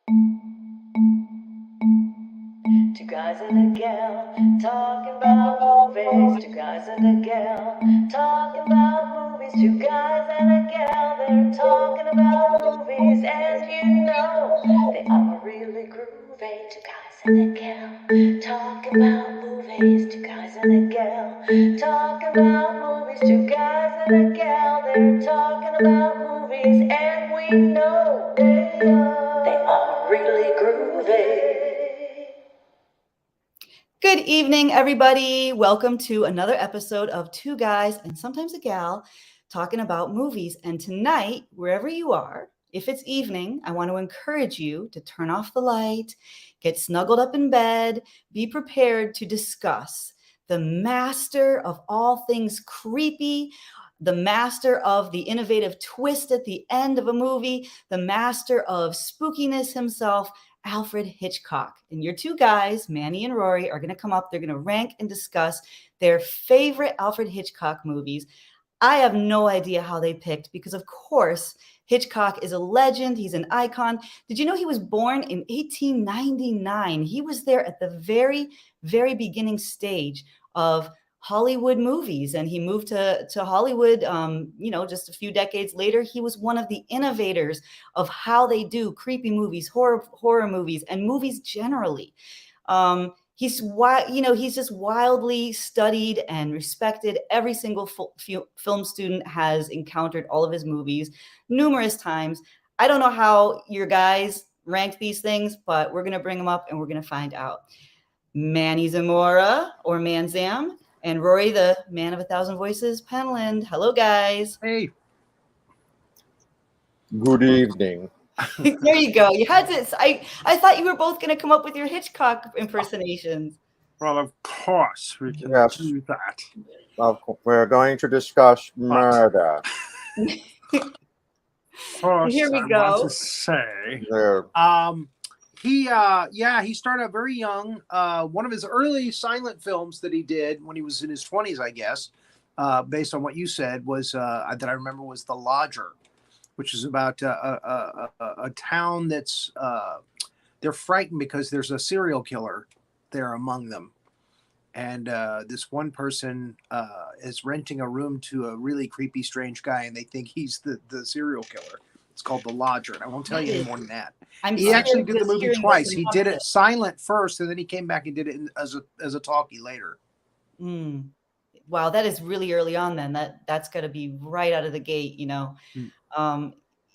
Two guys and a gal talking about movies. Two guys and a gal talking about movies. Two guys and a gal, they're talking about movies. And you know they are really groovy. Two guys and a gal talking about movies. Two guys and a gal talking about movies. Two guys and a gal, they're talking about movies. And we know they are really groovy. Good evening, everybody. Welcome to another episode of Two Guys and Sometimes a Gal talking about movies. And tonight, wherever you are, if it's evening, I want to encourage you to turn off the light, get snuggled up in bed, be prepared to discuss the master of all things creepy, the master of the innovative twist at the end of a movie, the master of spookiness himself, Alfred Hitchcock. And your two guys, Manny and Rory, are going to come up. They're going to rank and discuss their favorite Alfred Hitchcock movies. I have no idea how they picked because, of course, Hitchcock is a legend. He's an icon. Did you know he was born in 1899? He was there at the very, very beginning stage of Hollywood movies, and he moved to Hollywood just a few decades later. He was one of the innovators of how they do creepy movies, horror movies, and movies generally. He's just wildly studied and respected. Every single film student has encountered all of his movies numerous times. I don't know how your guys rank these things, but we're going to bring them up and we're going to find out. Manny Zamora, or Manzam, and Rory, the man of 1,000 voices, Penland. Hello, guys. Hey. Good evening. There you go. You had to. I thought you were both going to come up with your Hitchcock impersonations. Well, of course we can do that. We're going to discuss murder. First, Here we I go. want to say, There. he started out very young. One of his early silent films that he did when he was in his 20s, I guess, based on what you said, was that I remember was The Lodger, which is about a town that's they're frightened because there's a serial killer there among them. And this one person is renting a room to a really creepy, strange guy, and they think he's the serial killer. It's called The Lodger, and I won't tell you any more than that. He actually did the movie twice. He did it silent first, and then he came back and did it as a talkie later. Wow, that is really early on. Then that's got to be right out of the gate, you know.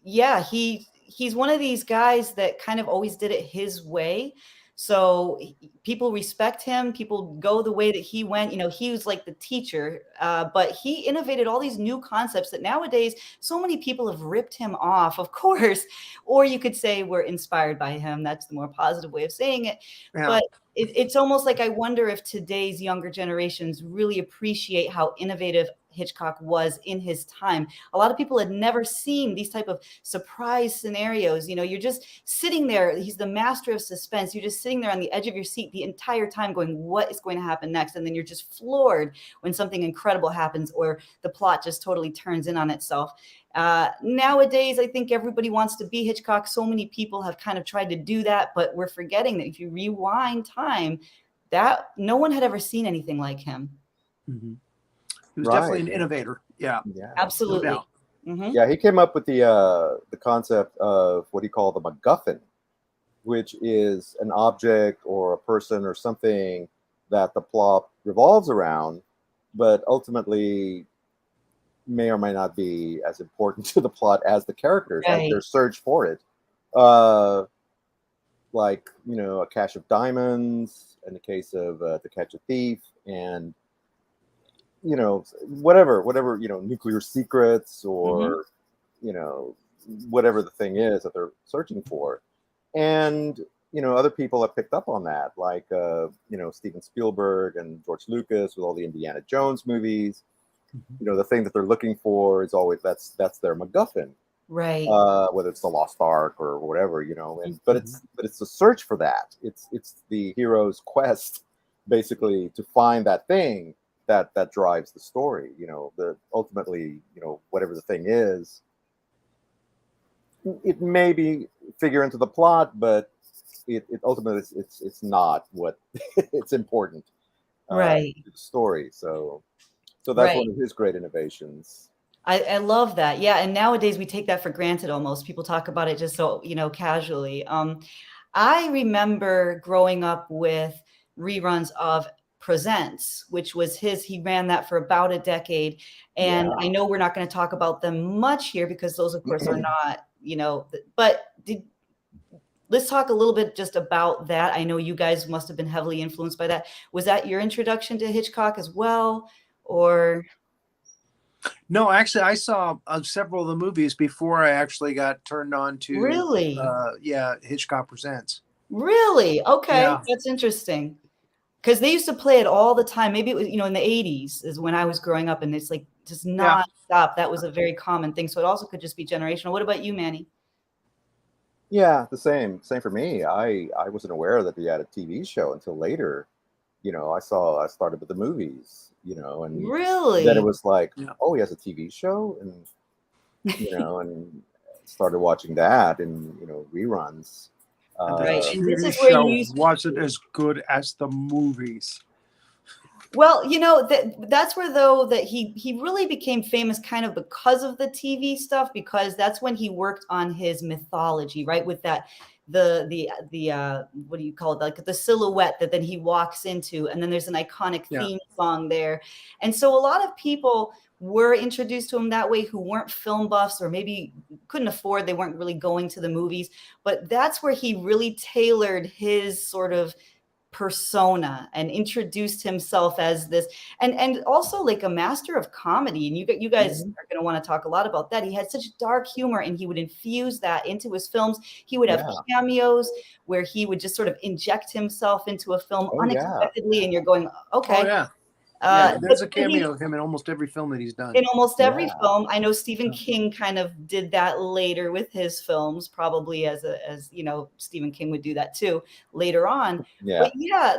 He's one of these guys that kind of always did it his way. So people respect him. People go the way that he went. You know, he was like the teacher, but he innovated all these new concepts that nowadays so many people have ripped him off, of course. Or you could say we're inspired by him. That's the more positive way of saying it. Yeah. But it's almost like I wonder if today's younger generations really appreciate how innovative Hitchcock was in his time. A lot of people had never seen these type of surprise scenarios. You know, you're just sitting there. He's the master of suspense. You're just sitting there on the edge of your seat the entire time going, what is going to happen next? And then you're just floored when something incredible happens or the plot just totally turns in on itself. Nowadays, I think everybody wants to be Hitchcock. So many people have kind of tried to do that, but we're forgetting that if you rewind time, that no one had ever seen anything like him. Mm-hmm. He was definitely an innovator. Yeah, absolutely. No mm-hmm. Yeah, he came up with the concept of what he called the MacGuffin, which is an object or a person or something that the plot revolves around, but ultimately may or may not be as important to the plot as the characters, as their search for it. Like, you know, a cache of diamonds in the case of To Catch a Thief, and you know, whatever, you know, nuclear secrets or, you know, whatever the thing is that they're searching for. And, you know, other people have picked up on that, like, you know, Steven Spielberg and George Lucas with all the Indiana Jones movies. You know, the thing that they're looking for is always, that's their MacGuffin. Right. Whether it's the Lost Ark or whatever, you know, and, but it's a search for that. It's the hero's quest, basically, to find that thing that drives the story, you know, ultimately, you know, whatever the thing is, it may be figure into the plot, but it ultimately it's not what it's important Right. to the story. So that's Right. one of his great innovations. I love that. Yeah. And nowadays we take that for granted almost. People talk about it just so, casually. I remember growing up with reruns of Presents, which was he ran that for about a decade. And I know we're not going to talk about them much here because those, of course, are not, but let's talk a little bit just about that. I know you guys must have been heavily influenced by that. Was that your introduction to Hitchcock as well? Or? No, actually, I saw several of the movies before I actually got turned on to. Really? Hitchcock Presents. Really? Okay, Yeah. that's interesting. Because they used to play it all the time. Maybe it was, in the 80s is when I was growing up, and it's like just nonstop. That was a very common thing. So it also could just be generational. What about you, Manny? Yeah, the same for me. I wasn't aware that he had a TV show until later. I started with the movies, and Really? then it was like, oh, he has a TV show, and and started watching that and reruns. Right. And this TV is where show you wasn't as good as the movies. Well, that's where though that he really became famous kind of because of the TV stuff, because that's when he worked on his mythology, right? With that the what do you call it? Like the silhouette that then he walks into, and then there's an iconic theme song there. And so a lot of people were introduced to him that way who weren't film buffs or maybe couldn't afford, they weren't really going to the movies, but that's where he really tailored his sort of persona and introduced himself as this, and also like a master of comedy. And you guys are going to want to talk a lot about that. He had such dark humor, and he would infuse that into his films. He would have cameos where he would just sort of inject himself into a film unexpectedly, and you're going, okay. There's a cameo of him in almost every film that he's done. In almost every film. I know Stephen King kind of did that later with his films, probably as Stephen King would do that too later on. But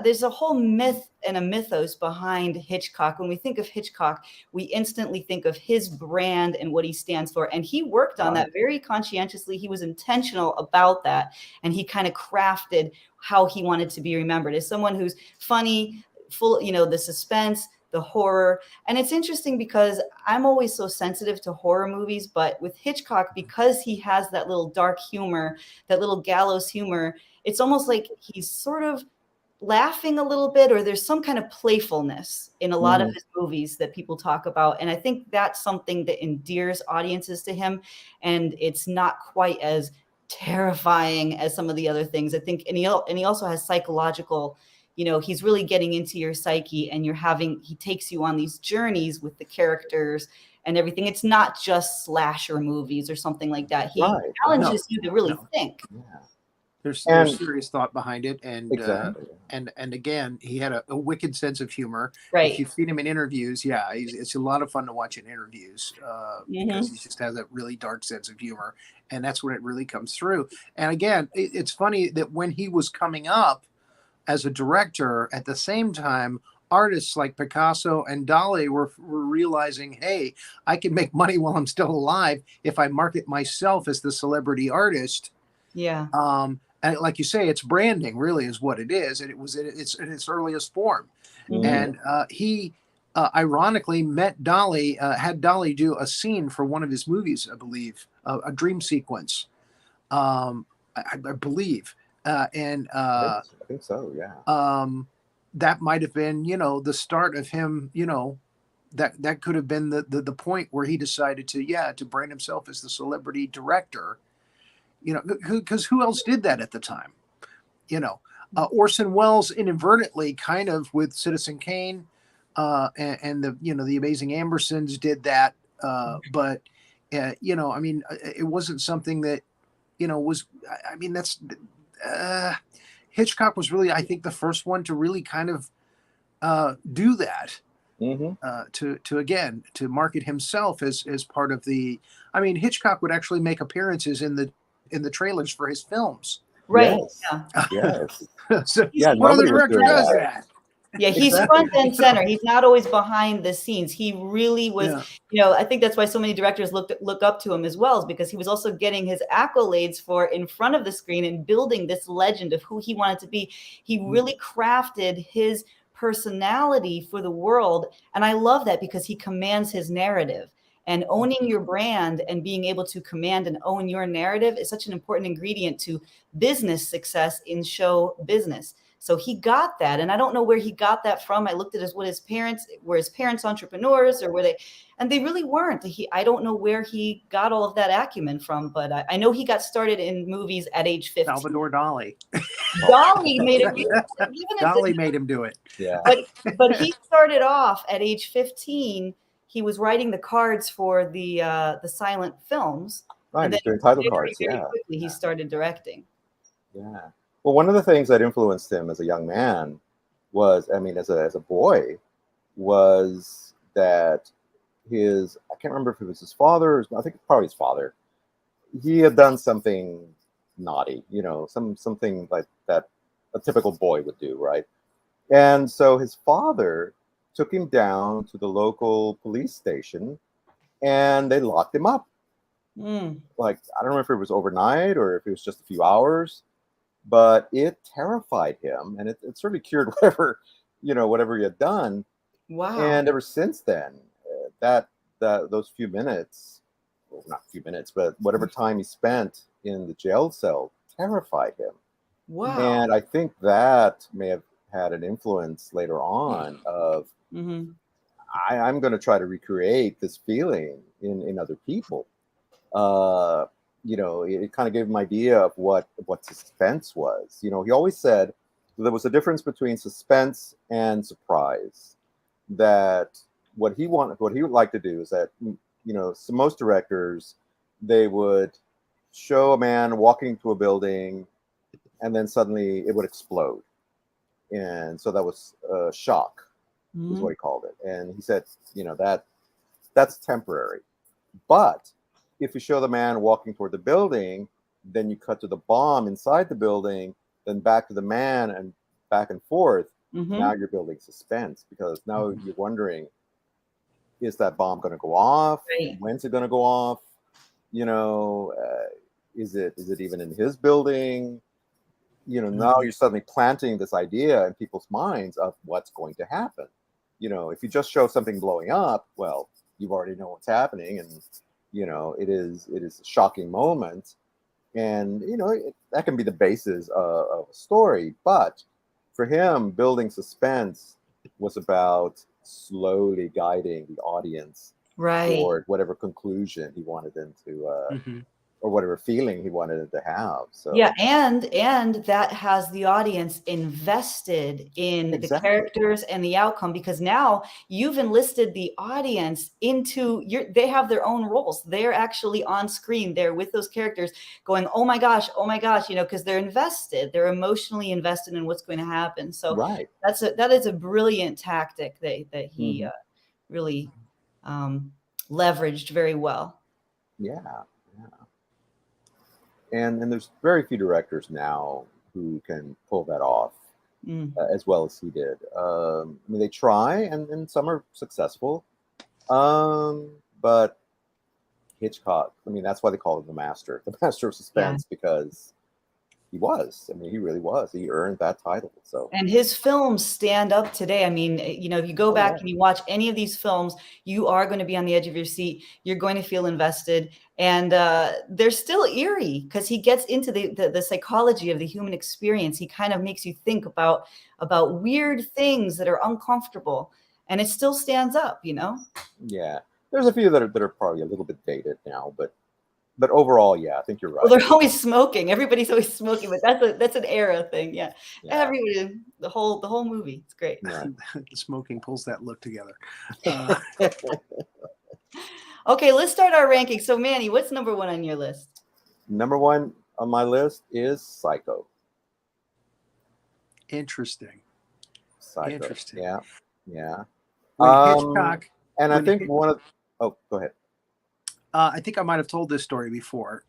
there's a whole myth and a mythos behind Hitchcock. When we think of Hitchcock, we instantly think of his brand and what he stands for. And he worked on that very conscientiously. He was intentional about that. And he kind of crafted how he wanted to be remembered as someone who's funny, full, the suspense, the horror. And it's interesting because I'm always so sensitive to horror movies, but with Hitchcock, because he has that little dark humor, that little gallows humor, it's almost like he's sort of laughing a little bit, or there's some kind of playfulness in a lot of his movies that people talk about. And I think that's something that endears audiences to him. And it's not quite as terrifying as some of the other things, I think. And he also has psychological, he's really getting into your psyche, and he takes you on these journeys with the characters and everything. It's not just slasher movies or something like that. He challenges you to really think. Yeah. There's serious thought behind it, and and again, he had a wicked sense of humor. Right. If you've seen him in interviews, it's a lot of fun to watch in interviews because he just has that really dark sense of humor, and that's when it really comes through. And again, it's funny that when he was coming up as a director, at the same time, artists like Picasso and Dali were realizing, hey, I can make money while I'm still alive if I market myself as the celebrity artist. Yeah. And like you say, it's branding really is what it is. And it was in its earliest form. And he ironically met Dali, had Dali do a scene for one of his movies, I believe, a dream sequence, I believe. I think so, yeah. That might have been, the start of him, that could have been the point where he decided to brand himself as the celebrity director, because who else did that at the time? Orson Welles inadvertently kind of with Citizen Kane, and the Amazing Ambersons did that. But it wasn't something that, Hitchcock was really, I think, the first one to really kind of do that, to market himself as part of the. I mean, Hitchcock would actually make appearances in the trailers for his films. Right. Yes. So Yeah. what other Nobody was director doing does that. that? Yeah, he's Exactly. front and center. He's not always behind the scenes. He really was, Yeah. I think that's why so many directors look up to him as well, is because he was also getting his accolades for in front of the screen and building this legend of who he wanted to be. He really crafted his personality for the world. And I love that because he commands his narrative. And owning your brand and being able to command and own your narrative is such an important ingredient to business success in show business. So he got that. And I don't know where he got that from. I looked at his parents entrepreneurs, or were they, and they really weren't. I don't know where he got all of that acumen from, but I know he got started in movies at age 15. Salvador Dali. Dolly made it. Dali made him do it. Yeah. But he started off at age 15. He was writing the cards for the silent films. Right, And then he's doing title very, cards. very Yeah. quickly, he started directing. Yeah. Well, one of the things that influenced him as a young man was, I mean, as a boy, was that I can't remember if it was his father, I think probably his father. He had done something naughty, something like that a typical boy would do, right? And so his father took him down to the local police station and they locked him up. Like, I don't know if it was overnight or if it was just a few hours, but it terrified him, and it certainly cured whatever he had done. Wow. And ever since then, those few minutes, well, not few minutes, but whatever time he spent in the jail cell terrified him. Wow. And I think that may have had an influence later on of, I'm going to try to recreate this feeling in other people. It kind of gave him an idea of what suspense was. He always said there was a difference between suspense and surprise. That what he would like to do is that, so most directors, they would show a man walking to a building and then suddenly it would explode. And so that was shock, is what he called it. And he said, that's temporary. But if you show the man walking toward the building, then you cut to the bomb inside the building, then back to the man and back and forth. Now you're building suspense, because now you're wondering, is that bomb going to go off? Right. When's it going to go off? Is it even in his building? Now you're suddenly planting this idea in people's minds of what's going to happen. If you just show something blowing up, well, you already know what's happening, and it is a shocking moment, and that can be the basis of a story. But for him, building suspense was about slowly guiding the audience toward whatever conclusion he wanted them to, or whatever feeling he wanted it to have. So yeah, and that has the audience invested in the characters and the outcome, because now you've enlisted the audience into they have their own roles. They're actually on screen. They're with those characters going, oh my gosh, because they're invested. They're emotionally invested in what's going to happen. So that is a brilliant tactic that he really leveraged very well. Yeah. And there's very few directors now who can pull that off as well as he did. I mean, they try, and some are successful. But Hitchcock, I mean, that's why they call him the master of suspense, because he really was. He earned that title. So, and his films stand up today. I mean, if you go back and you watch any of these films, you are going to be on the edge of your seat. You're going to feel invested, and they're still eerie because he gets into the psychology of the human experience. He kind of makes you think about weird things that are uncomfortable, and it still stands up. Yeah, there's a few that are probably a little bit dated now, but overall, yeah, I think you're right. Well, they're always smoking. Everybody's always smoking, but that's an era thing. Yeah. Everybody, the whole movie. It's great. Yeah. The smoking pulls that look together. Okay, let's start our ranking. So, Manny, what's number 1 on your list? Number 1 on my list is Psycho. Interesting. Psycho. Interesting. Yeah. Hitchcock. And I think go ahead. I think I might have told this story before.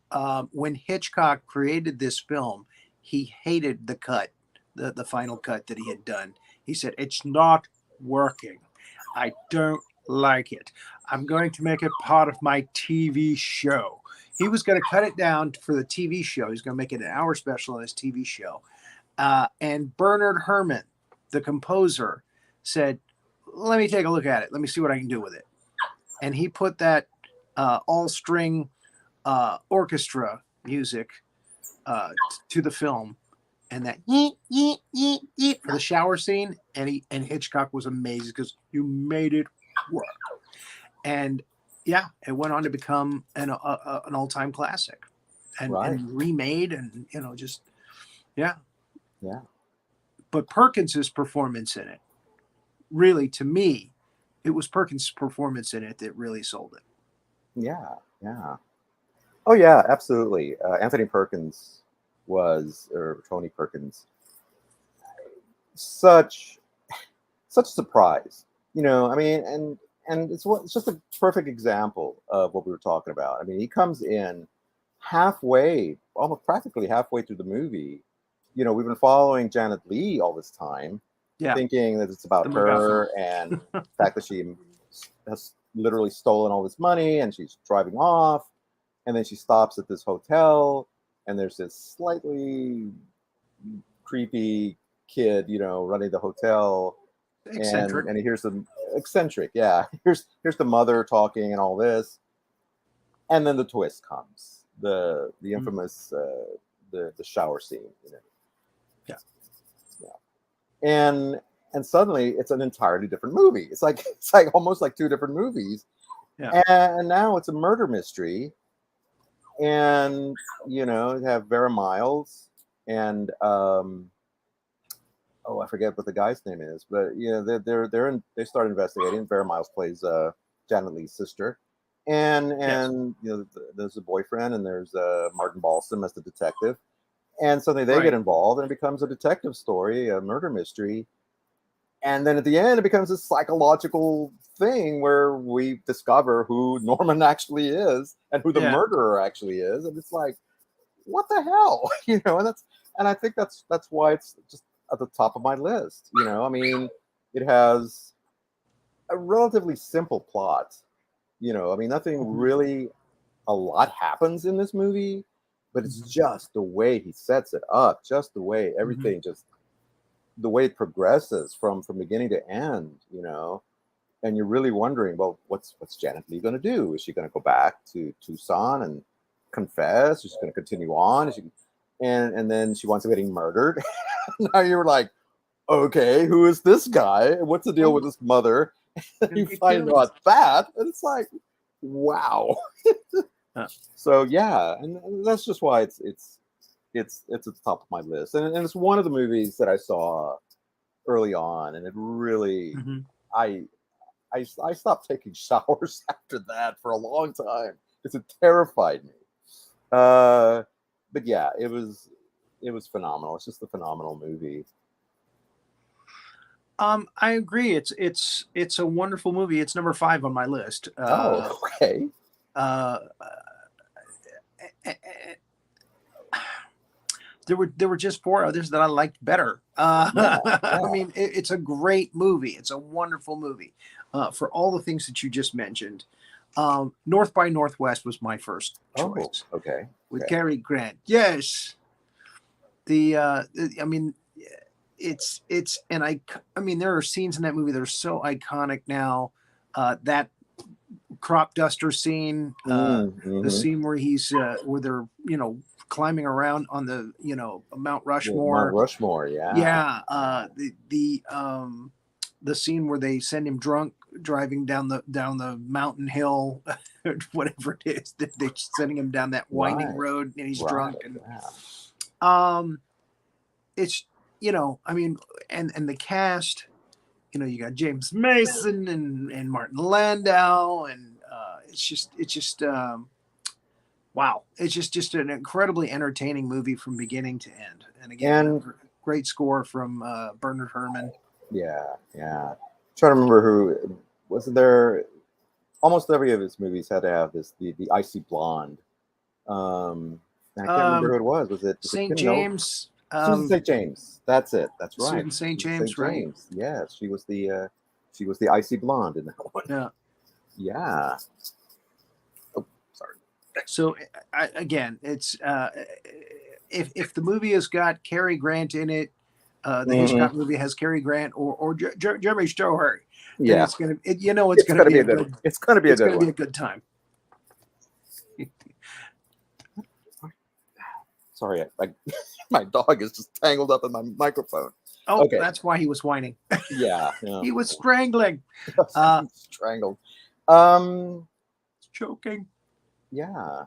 When Hitchcock created this film, he hated the cut, the final cut that he had done. He said, "It's not working. I don't like it. I'm going to make it part of my TV show." He was going to cut it down for the TV show. He's going to make it an hour special on his TV show. And Bernard Herrmann, the composer, said, "Let me take a look at it. Let me see what I can do with it." And he put that all-string orchestra music to the film, and that for the shower scene. And Hitchcock was amazed because you made it work. And yeah, it went on to become an all-time classic, and remade, and just yeah. But Perkins's performance in it, really, to me, it was Perkins' performance in it that really sold it. Yeah. Oh yeah, absolutely. Anthony Perkins or Tony Perkins, such a surprise. I mean, and it's just a perfect example of what we were talking about. I mean, he comes in almost practically halfway through the movie. We've been following Janet Leigh all this time, thinking that it's about her and the fact that she has literally stolen all this money and she's driving off, and then she stops at this hotel, and there's this slightly creepy kid, running the hotel. Eccentric. And he hears some eccentric. Yeah. Here's the mother talking and all this. And then the twist comes. The infamous the shower scene. Yeah. And suddenly it's an entirely different movie. It's like almost like two different movies. Yeah. And now it's a murder mystery. And you have Vera Miles and I forget what the guy's name is, but they start investigating. Vera Miles plays Janet Leigh's sister, and there's a boyfriend, and there's Martin Balsam as the detective, and suddenly they get involved, and it becomes a detective story, a murder mystery, and then at the end it becomes a psychological thing where we discover who Norman actually is and who the murderer actually is, and it's like, what the hell, and I think that's why it's just at the top of my list. I mean, it has a relatively simple plot. I mean, nothing really, a lot happens in this movie, but it's just the way he sets it up, just the way everything, just the way it progresses from beginning to end, and you're really wondering, well, what's Janet Leigh going to do? Is she going to go back to Tucson and confess? Is she going to continue on? And then she winds up getting murdered. Now you're like, okay, who is this guy? What's the deal with this mother? You find out that, and it's like, wow. So yeah, and that's just why it's at the top of my list, and it's one of the movies that I saw early on, and it really, I stopped taking showers after that for a long time because it terrified me. But yeah, it was phenomenal. It's just a phenomenal movie. I agree. It's a wonderful movie. It's number 5 on my list. Okay. There were just 4 others that I liked better. I mean, it's a great movie. It's a wonderful movie for all the things that you just mentioned. North by Northwest was my first choice. Okay. With Cary Grant. Yes. I mean, I mean, there are scenes in that movie that are so iconic now. That crop duster scene, the scene where where they're, climbing around on the, Mount Rushmore. Mount Rushmore, yeah. Yeah. The scene where they send him drunk driving down the mountain hill, whatever it is, they're sending him down that winding road, and he's drunk. And it's, I mean, and the cast, you got James Mason and Martin Landau, and it's just wow. It's just an incredibly entertaining movie from beginning to end. And again, great score from Bernard Herrmann. Yeah. I'm trying to remember who was there. Almost every of his movies had to have the icy blonde. I can't remember who it was. Was it St. James? Susan St. James. That's it. That's right. Susan St. Susan James, right? James. Yes, she was the icy blonde in that one. Yeah. Yeah. Oh, sorry. So again, it's if the movie has got Cary Grant in it, the Hitchcock movie has Cary Grant or Jeremy Stoher, then Yeah. it's gonna it's gonna be a good. It's gonna be a good one. Be a good time. Sorry, my dog is just tangled up in my microphone. Oh, okay. That's why he was whining. Yeah. He was strangling. Strangled. Choking. Yeah.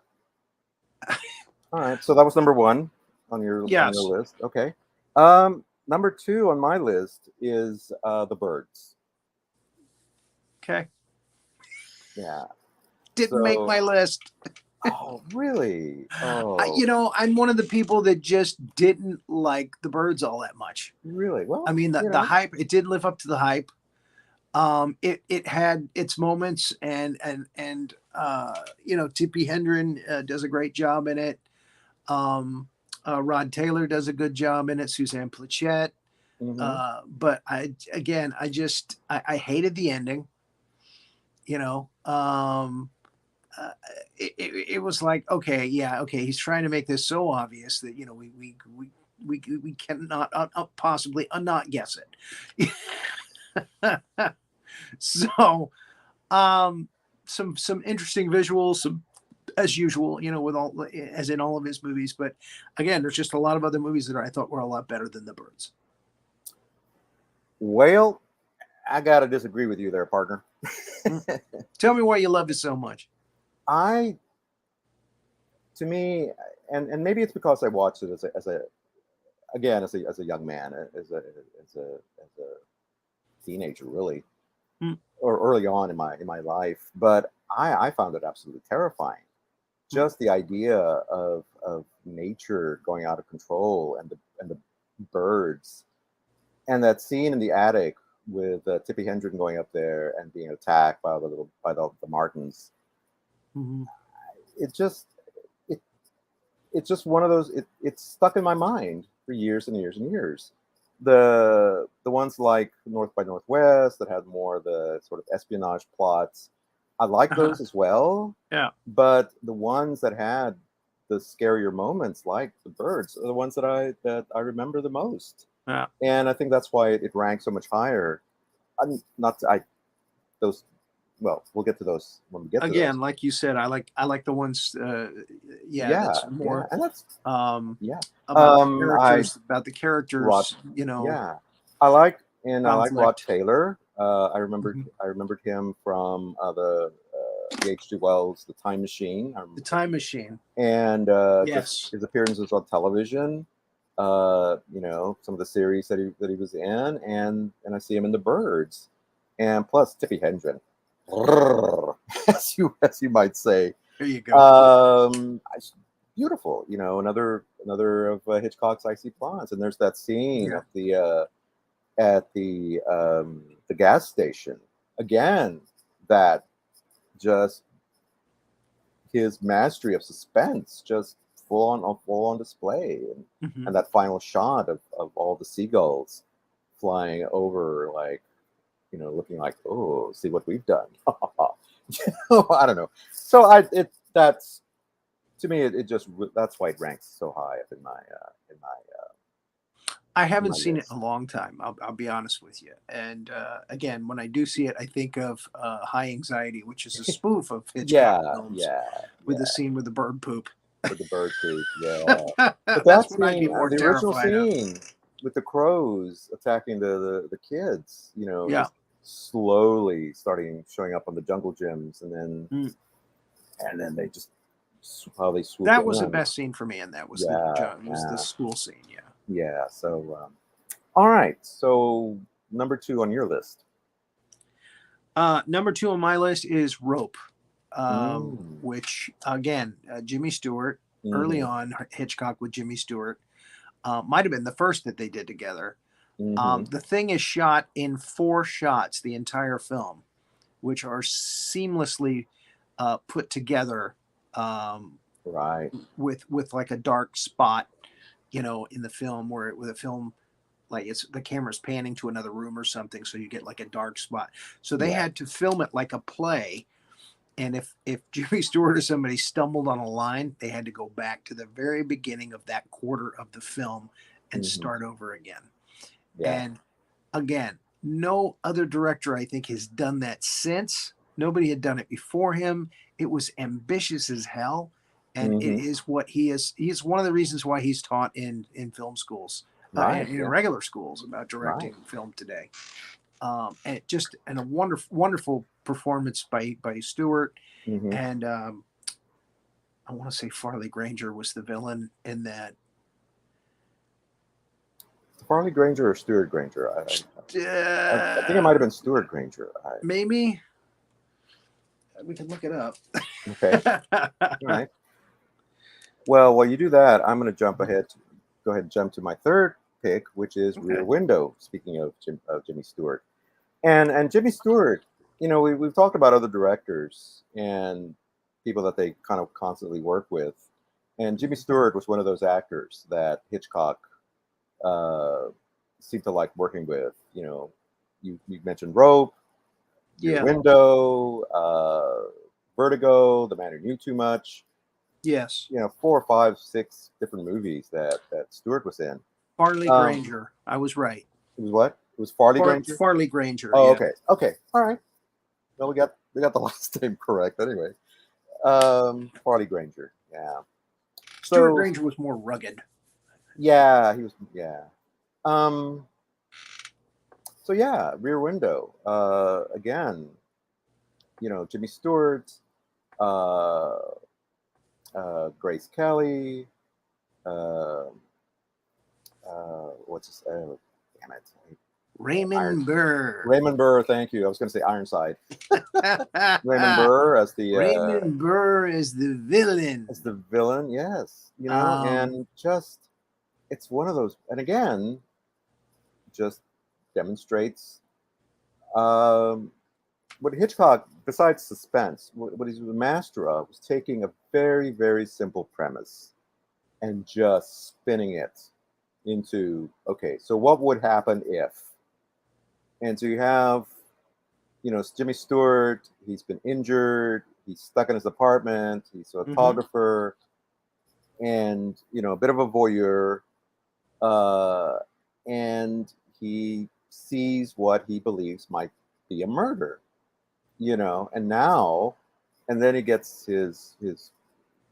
All right. So that was number 1 on your list. Okay. Number 2 on my list is The Birds. Okay. Yeah. Didn't make my list. Oh, really? Oh. I'm one of the people that just didn't like The Birds all that much. Really? Well, I mean, the hype, it didn't live up to the hype. It had its moments, and Tippi Hedren does a great job in it. Rod Taylor does a good job in it. Suzanne Plachette. But I hated the ending. It was like, okay, he's trying to make this so obvious that we cannot possibly not guess it. So some interesting visuals, some, as usual, with as in all of his movies, but again, there's just a lot of other movies that I thought were a lot better than The Birds. Well, I gotta disagree with you there, partner. Tell me why you love it so much. To me, and maybe it's because I watched it as a young man, as a teenager, really, or early on in my life. But I found it absolutely terrifying. Just the idea of nature going out of control, and the birds, and that scene in the attic with Tippi Hedren going up there and being attacked by the martins. It's just one of those. It's stuck in my mind for years and years and years. The ones like North by Northwest that had more of the sort of espionage plots, I like those as well. Yeah. But the ones that had the scarier moments, like The Birds, are the ones that I remember the most. Yeah. And I think that's why it ranks so much higher. Well, we'll get to those when we get to those. Again, like you said, I like the ones. That's more. And that's about the characters. Rod, Yeah, I like Rod Taylor. I remembered him from the H.G. Wells' The Time Machine. The Time Machine. And yes, his appearances on television. Some of the series that he was in, and I see him in The Birds, and plus Tippi Hedren, as you might say. There you go. Beautiful, another of Hitchcock's icy plots. And there's that scene at the gas station again, that just his mastery of suspense just full on display, and that final shot of all the seagulls flying over, like, looking like, oh, see what we've done. I don't know. So that's, to me, that's why it ranks so high up in my I haven't seen it in a long time. I'll be honest with you. And again, when I do see it, I think of High Anxiety, which is a spoof of Hitchcock films, with the scene with the bird poop. With the bird poop, yeah. But that's the original scene with the crows attacking the kids, just slowly showing up on the jungle gyms, and then they just how they swoop. That was the best scene for me, and that was the school scene. Yeah. So, all right. So number 2 on your list. Number 2 on my list is Rope, which again, Jimmy Stewart. Early on, Hitchcock with Jimmy Stewart might have been the first that they did together. The thing is shot in 4 shots, the entire film, which are seamlessly put together, right, with like a dark spot you know, in the film where with a film like it's the camera's panning to another room or something, so you get like a dark spot. So they Yeah. had to film it like a play. And if Jimmy Stewart or somebody stumbled on a line, they had to go back to the very beginning of that quarter of the film and start over again. Yeah. And again, no other director I think has done that since. Nobody had done it before him. It was ambitious as hell, and it is what he is. He's one of the reasons why he's taught in film schools, Right. in Yeah. regular schools about directing film today. And just and a wonderful performance by Stewart. And I want to say Farley Granger was the villain in that. Farley Granger or Stuart Granger? I think it might have been Stuart Granger. Maybe we can look it up. Okay. All right. Well, while you do that, I'm going to jump ahead. Go ahead and jump to my third pick, which is Rear Window. Speaking of Jimmy Stewart, and Jimmy Stewart, you know, we've talked about other directors and people that they kind of constantly work with, and Jimmy Stewart was one of those actors that Hitchcock seemed to like working with. You know, you mentioned Rope, Rear Window, Vertigo, The Man Who Knew Too Much. Yes. You know, 4, 5, 6 different movies that Stewart was in. Farley Granger. I was right. It was what? It was Farley Granger? Farley Granger. Oh, okay. Okay. All right. Well, we got the last name correct anyway. Farley Granger. Yeah. Stuart Granger was more rugged. Yeah, he was. Yeah. So yeah, Rear Window. Again, you know, Jimmy Stewart, Grace Kelly, what's his? Damn it. Raymond Burr. Raymond Burr, thank you. I was going to say Ironside. Raymond Burr as the Raymond Burr is the villain. As the villain, yes. You know, and just it's one of those, and again, just demonstrates what Hitchcock, besides suspense, what he's a master of was taking a very, very simple premise and just spinning it into, okay, so what would happen if? And so you have, you know, Jimmy Stewart, he's been injured, he's stuck in his apartment, he's a photographer, and, you know, a bit of a voyeur, and he sees what he believes might be a murder, you know, and then he gets his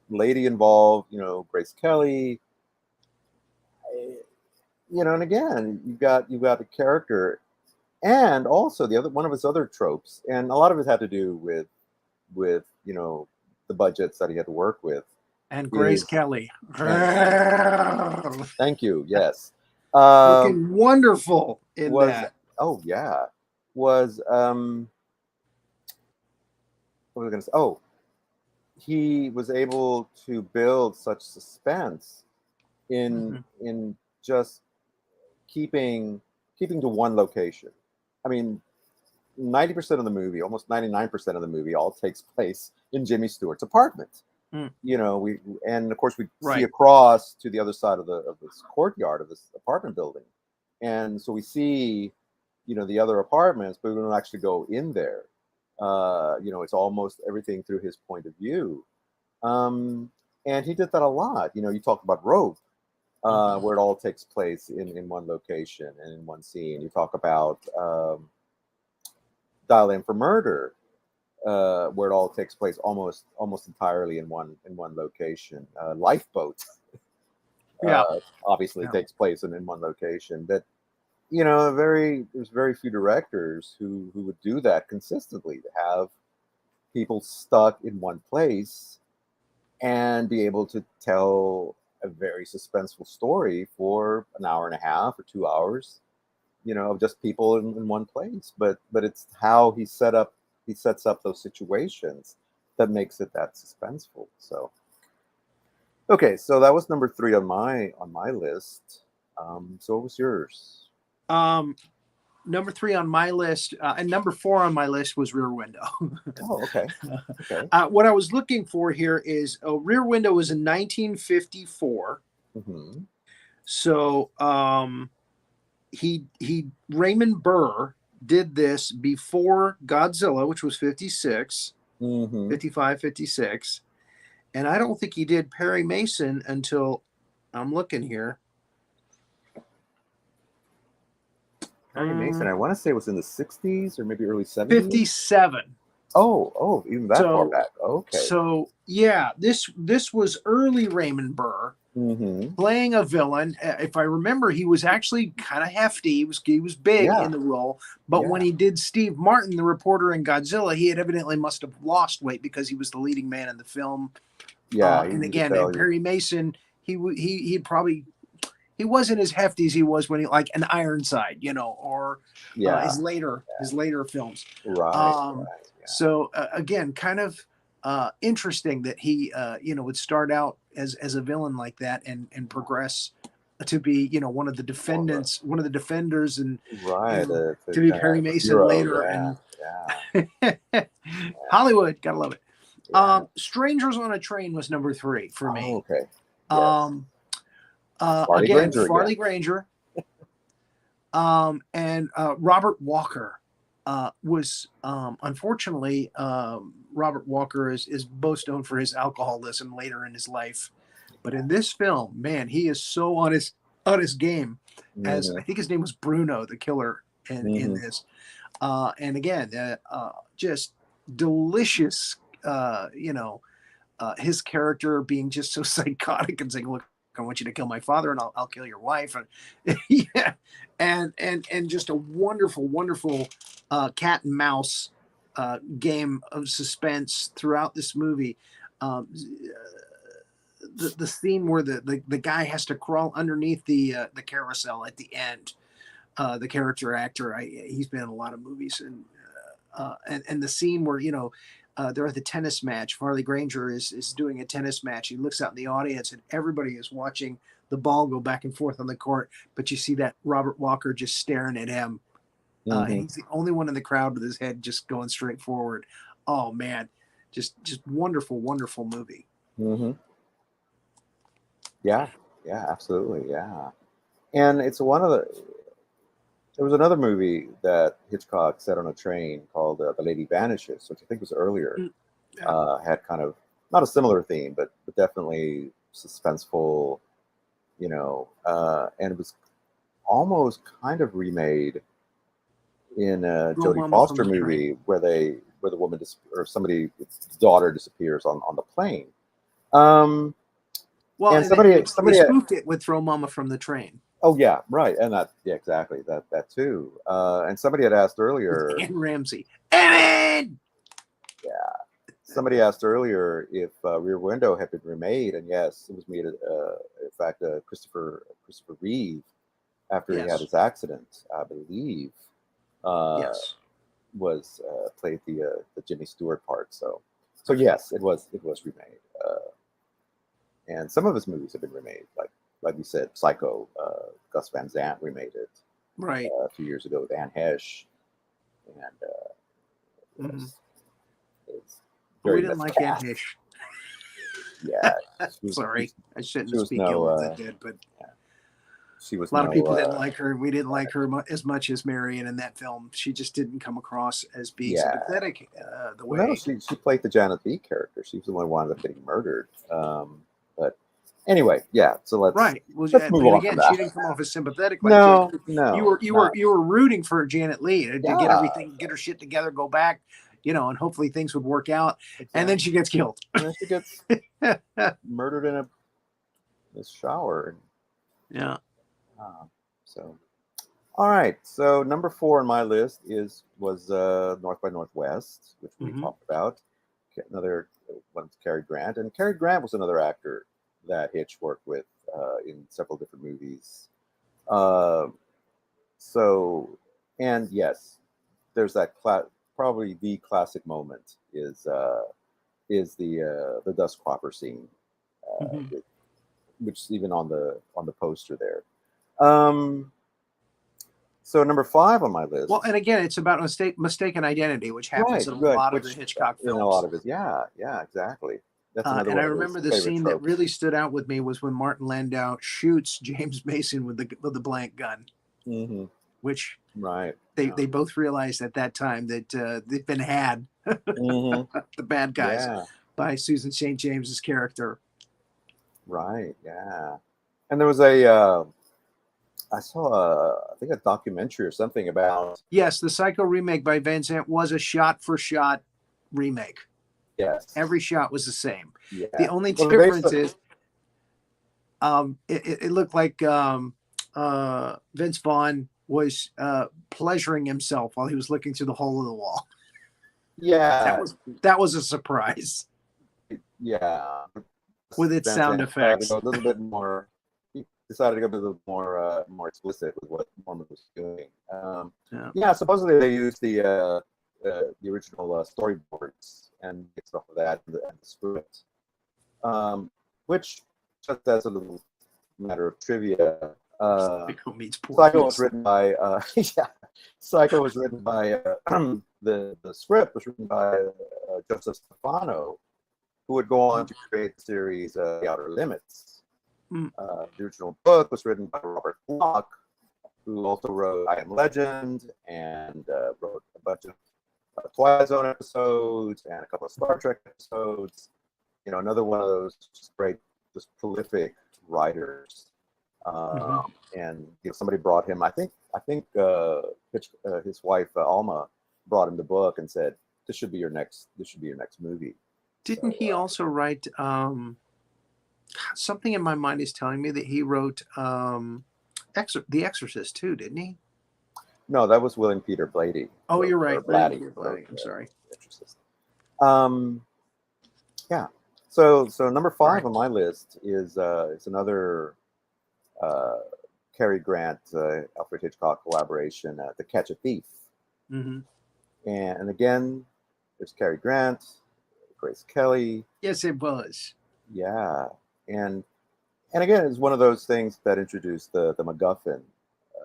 lady involved, you know, Grace Kelly, you know, and again, you've got a character. And also the other one of his other tropes, and a lot of it had to do with you know, the budgets that he had to work with. And Grace Kelly. Thank you. Yes. Looking wonderful in that. Oh yeah. Was what was I going to say? Oh, he was able to build such suspense in just keeping to one location. I mean, 90% of the movie, almost 99% of the movie, all takes place in Jimmy Stewart's apartment. You know, and of course we see across to the other side of this courtyard of this apartment building, and so we see, you know, the other apartments, but we don't actually go in there. You know, it's almost everything through his point of view, and he did that a lot. You know, you talked about Rope. Where it all takes place in one location and in one scene. You talk about Dial M for Murder, where it all takes place almost entirely in one location. Lifeboat, obviously takes place in one location. But you know, there's very few directors who would do that consistently, to have people stuck in one place and be able to tell a very suspenseful story for an hour and a half or 2 hours, you know, of just people in one place. But it's how he sets up those situations that makes it that suspenseful. So, okay, so that was number 3 on my list. So what was yours? Number 3 on my list, and number 4 on my list was Rear Window. Oh, okay. Okay. What I was looking for here is Rear Window was in 1954. So he Raymond Burr did this before Godzilla, which was 56, Mm-hmm. 55, 56. And I don't think he did Perry Mason until, I'm looking here. Perry Mason, I want to say it was in the 60s or maybe early 70s. 57. Oh, even that far back. Okay. So yeah, this was early Raymond Burr Mm-hmm. playing a villain. If I remember, he was actually kind of hefty. He was big Yeah. in the role. But Yeah. when he did Steve Martin, the reporter in Godzilla, he had evidently must have lost weight because he was the leading man in the film. Yeah. And again, and Perry Mason, he probably, he wasn't as hefty as he was when he, like an Ironside, you know, or his later films. Right. Yeah. So again, kind of interesting that he would start out as a villain like that and progress to be, you know, one of the defenders, and right, to be Perry Mason hero, later. yeah. Hollywood, gotta love it. Yeah. Strangers on a Train was number 3 for me. Oh, okay. Yes. Again, Farley Granger. And Robert Walker was unfortunately Robert Walker is most known for his alcoholism later in his life, but in this film, man, he is so on his game, as I think his name was Bruno the killer in this, and again, just delicious, his character being just so psychotic and saying, look, I want you to kill my father and I'll kill your wife. And yeah. And just a wonderful, wonderful cat and mouse game of suspense throughout this movie. The scene where the guy has to crawl underneath the carousel at the end. The character actor, he's been in a lot of movies, and the scene where, you know, they're at the tennis match. Farley Granger is doing a tennis match. He looks out in the audience and everybody is watching the ball go back and forth on the court. But you see that Robert Walker just staring at him. And he's the only one in the crowd with his head just going straight forward. Oh, man. Just wonderful, wonderful movie. Mm-hmm. Yeah. Yeah, absolutely. Yeah. And it's there was another movie that Hitchcock set on a train called The Lady Vanishes, which I think was earlier. Had kind of not a similar theme, but definitely suspenseful, you know, and it was almost kind of remade in a Jodie Foster movie where the woman or somebody's daughter disappears on the plane. Well, and somebody spoofed it with "Throw Mama from the Train." Oh yeah, right, and exactly that too. And somebody had asked earlier. Anne Ramsey. Evan! Yeah, somebody asked earlier if Rear Window had been remade, and yes, it was made. In fact, Christopher Reeve, after he had his accident, I believe, was played the Jimmy Stewart part. So yes, it was remade. And some of his movies have been remade, like we said, Psycho. Gus Van Sant remade it right a few years ago with Anne Hesh, and we didn't like Anne Hesh. Yeah, sorry, I shouldn't speak ill of that dead, but she was. A lot of people didn't like her. We didn't like her as much as Marion in that film. She just didn't come across as being sympathetic the way. No, she played the Janet Leigh character. She was the one who wound up getting murdered. But anyway, yeah. So let's move on. Again, she didn't come off as sympathetic. Like no. You were rooting for Janet Leigh to get her shit together, go back, you know, and hopefully things would work out. Exactly. And then she gets killed. And then she gets murdered in a shower. Yeah. So, all right. So number 4 on my list was North by Northwest, which we talked about. Another one was Cary Grant, and Cary Grant was another actor that Hitch worked with in several different movies. And yes, there's that probably the classic moment is the dust cropper scene, which is even on the poster there. So number 5 on my list. Well, and again, it's about mistaken identity, which happens in a lot of the Hitchcock films. In a lot of it, yeah, exactly. That's another And one I of those remember the favorite scene that tropes. really stood out with me was when Martin Landau shoots James Mason with the blank gun, Hmm. which Right. they both realized at that time that they've been had, Hmm. the bad guys, Yeah. by Susan St. James's character. Right. Yeah. And there was I saw I think a documentary or something about, Yes, the Psycho remake by Van Sant was a shot-for-shot remake. yes. Every shot was the same. Yeah. The only Well, difference is it looked like Vince Vaughn was pleasuring himself while he was looking through the hole of the wall. yeah. That was a surprise Yeah. with its Van sound Sant decided to effects. go a little bit more. He decided to go a little more explicit with what Norman was doing. Yeah. Yeah. Supposedly they used the original storyboards and stuff of that and the script, which just as a little matter of trivia. Psycho meets Psycho was Porky's. written by yeah. Psycho was written by the script was written by Joseph Stefano, who would go on to create the series The Outer Limits. Mm. The original book was written by Robert Bloch, who also wrote I Am Legend and wrote a bunch of Twilight Zone episodes and a couple of Star Trek episodes. You know, another one of those just great, just prolific writers. And you know, somebody brought him. I think his wife Alma brought him the book and said, "This should be your next movie." Didn't So, he also write something in my mind is telling me that he wrote The Exorcist too, didn't he? No, that was William Peter Blatty. Oh, you're right. Blatty. Blatty. I'm sorry. Exorcist. Yeah. So number 5 Right. on my list is another Cary Grant, Alfred Hitchcock collaboration, To Catch a Thief. Mm-hmm. And again, there's Cary Grant, Grace Kelly. Yes, it was. Yeah. And again, it's one of those things that introduced the MacGuffin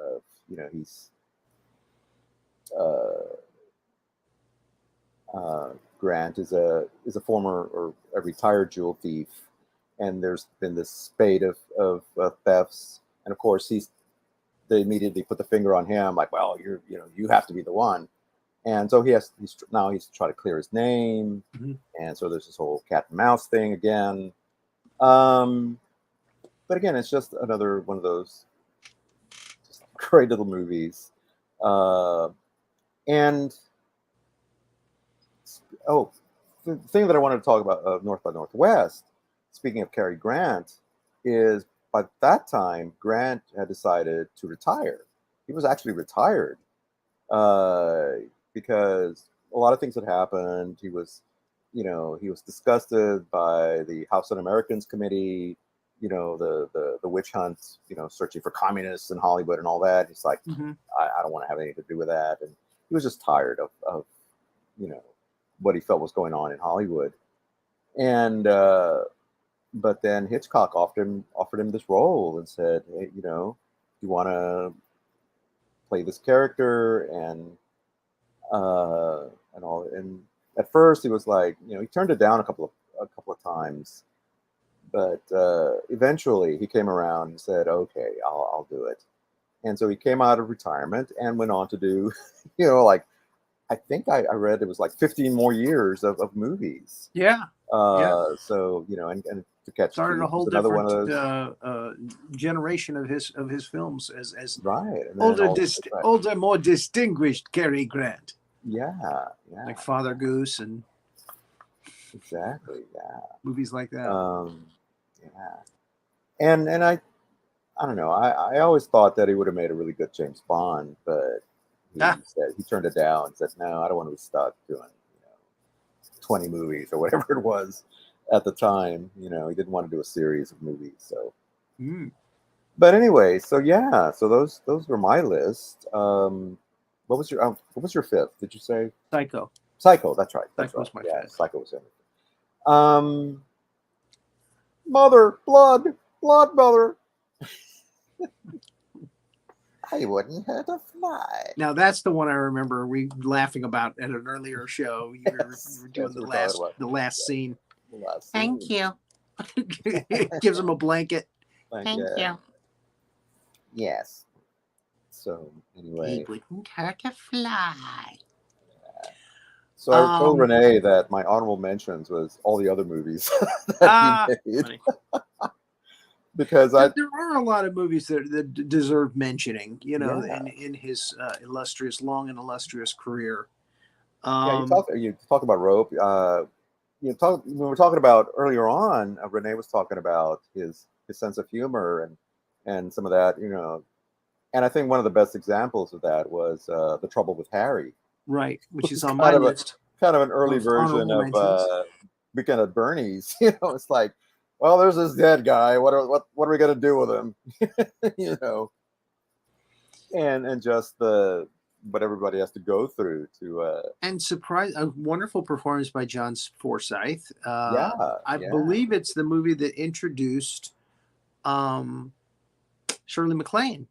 of, you know, he's Grant is a former or a retired jewel thief, and there's been this spate of thefts, and of course they immediately put the finger on him, like, well, you have to be the one, and so he's trying to clear his name, Mm-hmm. and so there's this whole cat and mouse thing again. But again, it's just another one of those just great little movies, and the thing that I wanted to talk about, North by Northwest, speaking of Cary Grant, is by that time, Grant had decided to retire. He was actually retired because a lot of things had happened. He was disgusted by the House Un-Americans Committee, the witch hunt, searching for communists in Hollywood and all that. He's like, Mm-hmm. I don't want to have anything to do with that. And he was just tired of what he felt was going on in Hollywood. And but then Hitchcock offered him this role and said, hey, you want to play this character and all. And at first he was like, he turned it down a couple of times, but eventually he came around and said, okay, I'll do it. And so he came out of retirement and went on to do, like, I think I read it was like 15 more years of movies. Yeah. So and To Catch Started Thief a whole was another one different of those. generation of his films as Right. And then older, more distinguished Cary Grant. Yeah. Like Father Goose and exactly. Yeah. movies like that. Yeah. And I don't know. I always thought that he would have made a really good James Bond, but he turned it down and said, no, I don't want to be stuck doing 20 movies or whatever it was at the time. He didn't want to do a series of movies. So, but anyway, so yeah, so those were my list. What was your fifth? Did you say Psycho? Psycho. That's right. Psycho was my fifth. Psycho was in it. Mother, blood, mother. I wouldn't hurt a fly. Now that's the one I remember we laughing about at an earlier show. You were doing the last scene. last Thank scene. you. Gives him a blanket. Like, Thank yeah. you. Yes. So He anyway, wouldn't hurt a fly. so I told Um, Renee that my honorable mentions was all the other movies that he made funny. because I There are a lot of movies that deserve mentioning, you know, yeah in his long and illustrious career. yeah you talk about Rope. When we were talking about earlier on, Renee was talking about his sense of humor and some of that, and I think one of the best examples of that was The Trouble with Harry. Right, which is It's on my list kind of an early of version honorable of mentions. Weekend at Bernie's. It's like, well, there's this dead guy. What are we gonna do with him? you know, and just what everybody has to go through to And a wonderful performance by John Forsythe. yeah I yeah believe it's the movie that introduced um, Shirley MacLaine.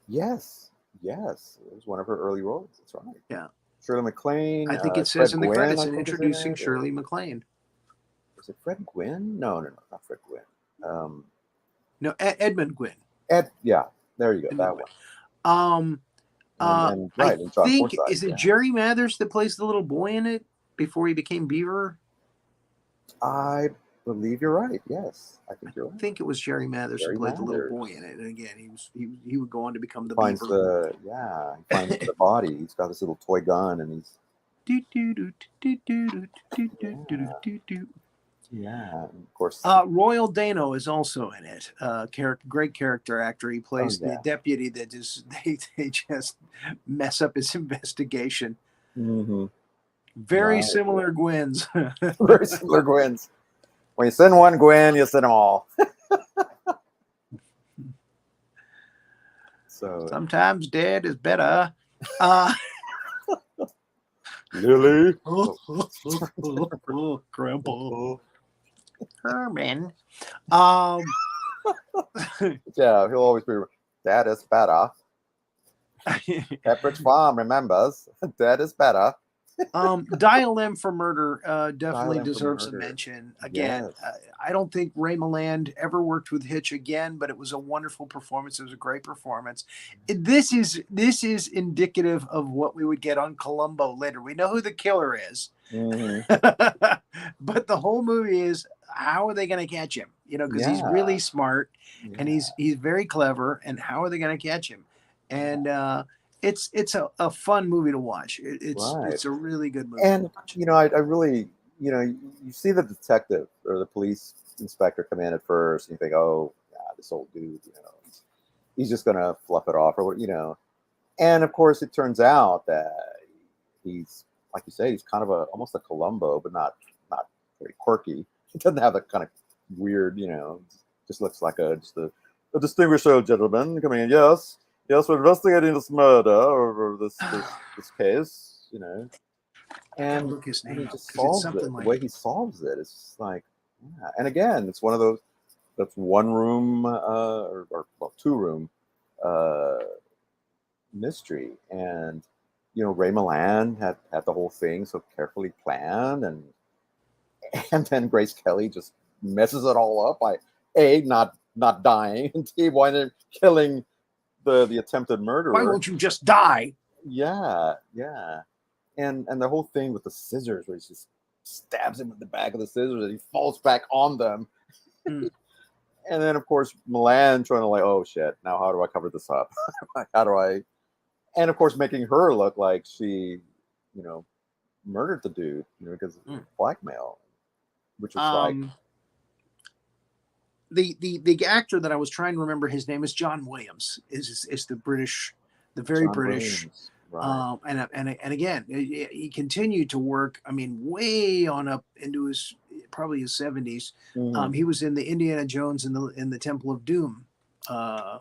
yes it was one of her early roles. That's right. Yeah, Shirley MacLaine. I think it says Fred in the Gwynn, credits I in think, is in introducing it. Shirley MacLaine. Was it Fred Gwynn? No, not Fred Gwynn. No, Edmund Gwynn. Yeah, there you go. Edmund That Gwynn. one. And I right, and John think Forsythe. is it Yeah. Jerry Mathers that plays the little boy in it before he became Beaver? I believe you're right. Yes, I think you're I right. think it was Jerry Mathers who Jerry played the little Mathers. boy in it. And again, he would go on to become the Finds Beaver. he finds the body. He's got this little toy gun, and he's yeah. And of course, Royal Dano is also in it. Great character actor. He plays the yeah. deputy that just they just mess up his investigation. Mm-hmm. Very similar Gwens. Very similar Gwens. When you send one Gwen, you send them all. So Sometimes dead is better. Lily. Grandpa. Herman. Yeah, he'll always be. That is better. Pepperidge Farm remembers. That is better. Dial M for Murder definitely Dial M for deserves a Murder. mention. Again, Yes. I don't think Ray Milland ever worked with Hitch again, but it was a wonderful performance. It was a great performance. This is indicative of what we would get on Columbo later. We know who the killer is, Mm-hmm. but the whole movie is how are they going to catch him? You know, because he's really smart and he's very clever. And how are they going to catch him? And it's a fun movie to watch. It's a really good movie. And I really, you see the detective or the police inspector come in at first, and you think, oh, yeah, this old dude, he's just gonna fluff it off, or what. And of course, it turns out that he's, like you say, he's kind of almost a Columbo, but not very quirky. He doesn't have that kind of weird, just looks like just a distinguished old gentleman coming in. Yes, we're investigating this murder or this case, and look his name he up, just 'cause it's solves it. something The like- way he solves it, it's just like, yeah. And again, it's one of those that's one room or two room mystery, and Ray Milland had the whole thing so carefully planned, and then Grace Kelly just messes it all up by not dying, and T winded killing the attempted murderer. Why won't you just die? Yeah. And the whole thing with the scissors, where he just stabs him with the back of the scissors and he falls back on them. And then, of course, Milan trying to oh, shit, now how do I cover this up? How do I... And, of course, making her look like she, murdered the dude, because of blackmail, which was like... The actor that I was trying to remember, his name is John Williams, is the very John British. Williams, right. And again, he continued to work. I mean, way on up into probably his 70s. Mm-hmm. He was in the Indiana Jones in the Temple of Doom. Oh,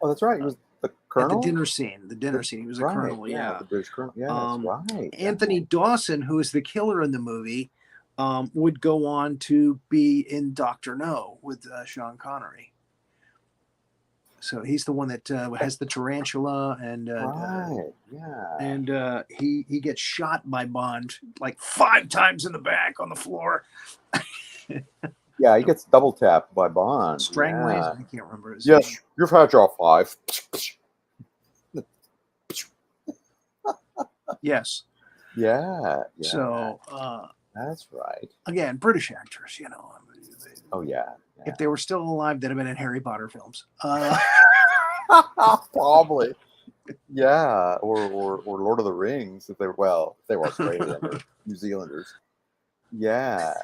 that's right. He was the colonel. At the dinner scene. He was a colonel. Yeah, the British colonel. Yeah, that's right. Anthony Dawson, who is the killer in the movie, would go on to be in Dr. No with Sean Connery. So he's the one that has the tarantula, and he gets shot by Bond like 5 times in the back on the floor. Yeah, he gets double tapped by Bond. Strangways. Yeah. I can't remember his name. Yes, you've had your 5. Yes. Yeah. So That's right. again, British actors, you know. Oh yeah. If they were still alive, they'd have been in Harry Potter films. Probably. Yeah, or Lord of the Rings if they were Australian or New Zealanders. Yeah.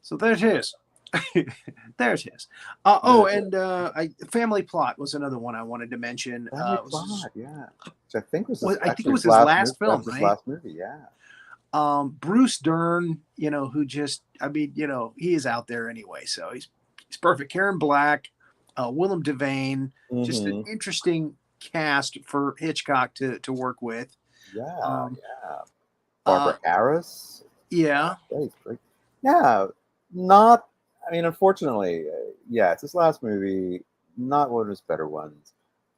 So there it is. There it is. Family Plot was another one I wanted to mention. Family It was- Plot, yeah. Which I think was I think it was his last film, his right? last movie, yeah. Bruce Dern, you know, who just, I mean, you know, he is out there anyway, so he's perfect. Karen Black, Willem Devane, just an Mhm. interesting cast for Hitchcock to work with. Yeah, Barbara Harris. Yeah, Great. Yeah, not. I mean, unfortunately, yeah, it's his last movie. Not one of his better ones.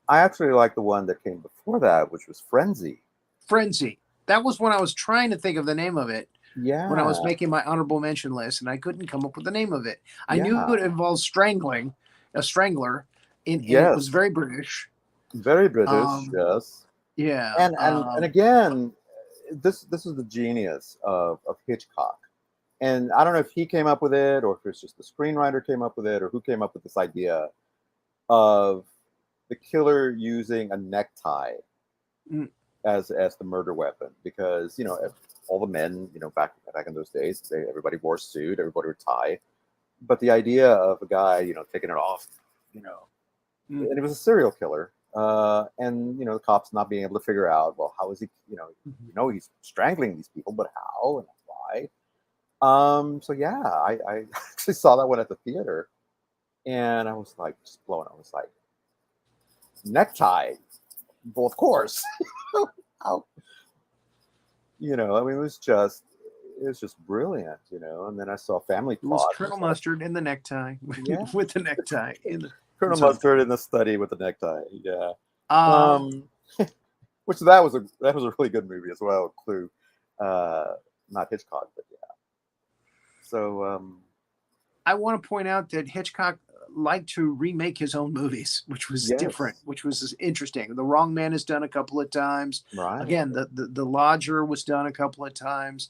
I actually like the one that came before that, which was Frenzy. Frenzy. That was when I was trying to think of the name of it Yeah. when I was making my honorable mention list, and I couldn't come up with the name of it. I Yeah. knew it involved strangling a strangler, and it Yes. was very British. Very British, yes. Yeah, And again, this is the genius of Hitchcock. And I don't know if he came up with it or if it's just the screenwriter came up with it or who came up with this idea of the killer using a necktie Mm. as the murder weapon, because you know all the men, you know, back in those days, everybody wore a suit, everybody wore a tie, but the idea of a guy, you know, taking it off, you know, and it was a serial killer, and you know the cops not being able to figure out, well, how is he, you know he's strangling these people, but how and why. So yeah, I actually saw that one at the theater, and I was like just blown. I was like, necktie, well, of course. How, you know, I mean, it was just brilliant, you know. And then I saw Family it was Plot. Colonel Mustard in the necktie, Yeah. with the necktie. Colonel Mustard in the study with the necktie. Yeah. Which that was a really good movie as well. Clue, not Hitchcock, but yeah. So I want to point out that Hitchcock liked to remake his own movies, which was different, which was interesting. The Wrong Man is done a couple of times. Right. Again, the Lodger was done a couple of times.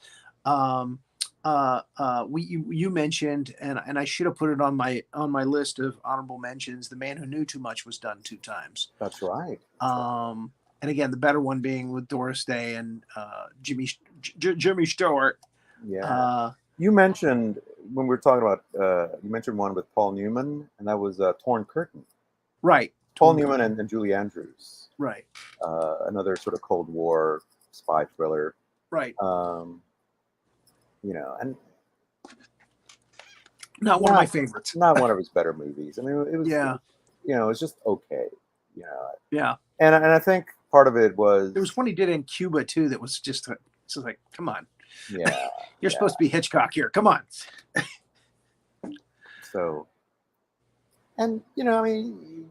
You mentioned, and I should have put it on my list of honorable mentions. The Man Who Knew Too Much was done 2 times. That's right. And again, the better one being with Doris Day and Jimmy Stewart. Yeah. You mentioned when we were talking about you mentioned one with Paul Newman, and that was Torn Curtain. Right. Paul Newman and Julie Andrews. Right. Another sort of Cold War spy thriller. Right. You know, and not one of my favorites. Not one of his better movies. I mean, it was. Yeah. You know, it's just okay. You know. Yeah. And I think part of it was there was one he did in Cuba too that was just like, come on. Yeah. You're supposed to be Hitchcock here. Come on. So, and you know, I mean,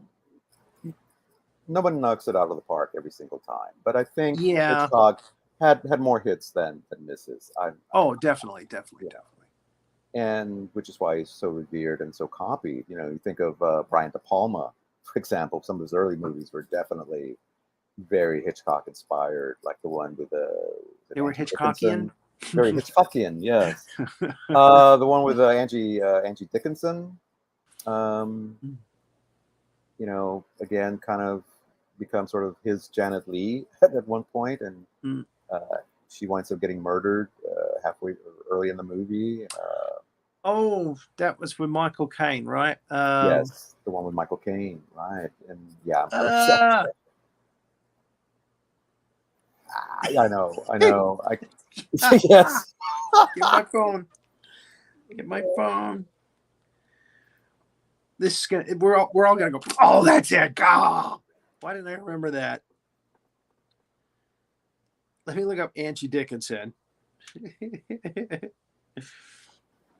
nobody knocks it out of the park every single time, but I think Hitchcock had more hits than misses. Definitely. And which is why he's so revered and so copied. You know, you think of Brian De Palma, for example. Some of his early movies were definitely very Hitchcock inspired, like the one with they were Hitchcockian. Very Hitchcockian, yes. The one with Angie Dickinson. You know, again, kind of become sort of his Janet Leigh at one point, and she winds up getting murdered halfway early in the movie. That was with Michael Caine, right? Yes, the one with Michael Caine, right? And yeah, I know. Yes. Get my phone. This is gonna. We're all gonna go. Oh, that's it. Oh, why didn't I remember that? Let me look up Angie Dickinson.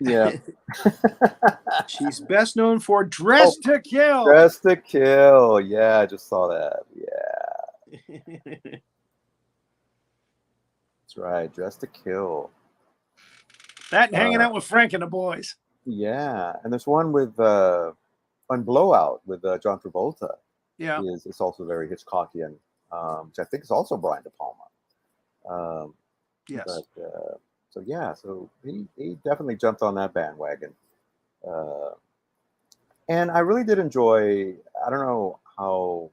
Yeah. She's best known for Dress to Kill. Dress to Kill. Yeah, I just saw that. Yeah. That's right. Dress to Kill. That and hanging out with Frank and the boys. Yeah, and there's one with on Blowout with John Travolta. Yeah. It's also very Hitchcockian, which I think is also Brian De Palma. Yes. But so he definitely jumped on that bandwagon. And I really did enjoy. I don't know how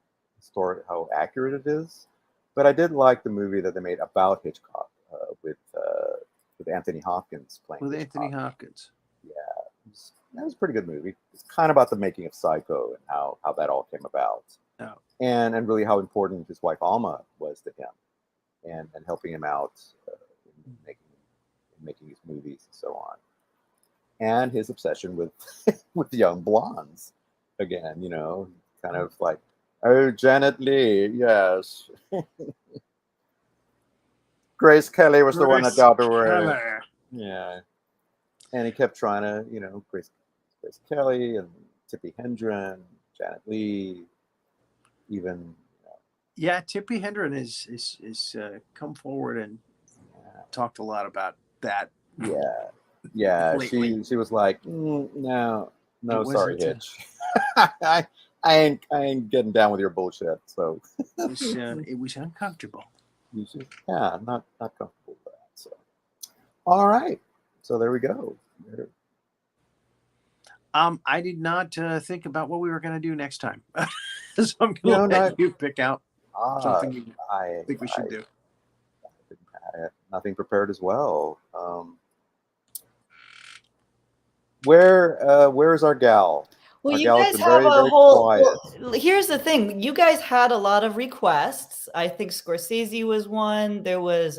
accurate it is, but I did like the movie that they made about Hitchcock with Anthony Hopkins playing. With Hitchcock. Anthony Hopkins. Yeah, that was a pretty good movie. It's kind of about the making of Psycho and how that all came about. Oh. And really how important his wife Alma was to him, and helping him out in making his movies and so on, and his obsession with with young blondes. Again, kind of like, oh, Janet Leigh, yes. Grace Kelly was the one that got away. Yeah, and he kept trying to, Grace Kelly and Tippi Hedren, Janet Leigh. Even yeah, Tippi Hedren is come forward and talked a lot about that. Yeah. She was like, no, sorry, Hitch. I ain't getting down with your bullshit. So it was uncomfortable. Not comfortable with that. So all right, so there we go. I did not think about what we were going to do next time. So I'm going to let you pick out something you think we should do. I had nothing prepared as well. Where is our gal? Well, our you gal guys has been have very, a very whole. quiet. Well, here's the thing: you guys had a lot of requests. I think Scorsese was one. There was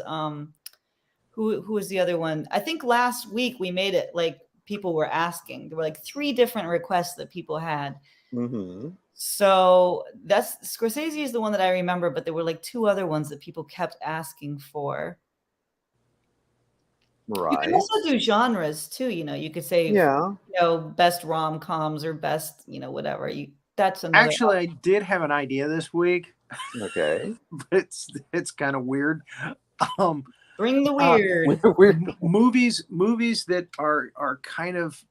who was the other one? I think last week we made it like people were asking. There were like 3 different requests that people had. Mm-hmm. So that's Scorsese is the one that I remember, but there were like 2 other ones that people kept asking for. Right. You can also do genres too. You could say, best rom-coms or best, whatever. That's another. Actually, I did have an idea this week. Okay. But it's kind of weird. Bring the weird. Movies that are kind of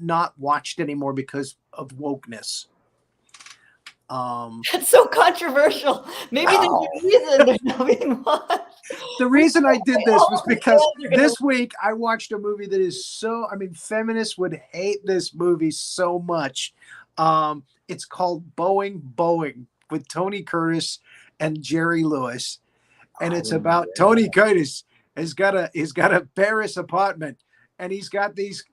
not watched anymore because of wokeness. That's so controversial. Maybe there's a reason they're not being watched. The reason I did this was because this week I watched a movie that is feminists would hate this movie so much. It's called Boeing with Tony Curtis and Jerry Lewis. And it's about Tony Curtis has got a Paris apartment, and he's got this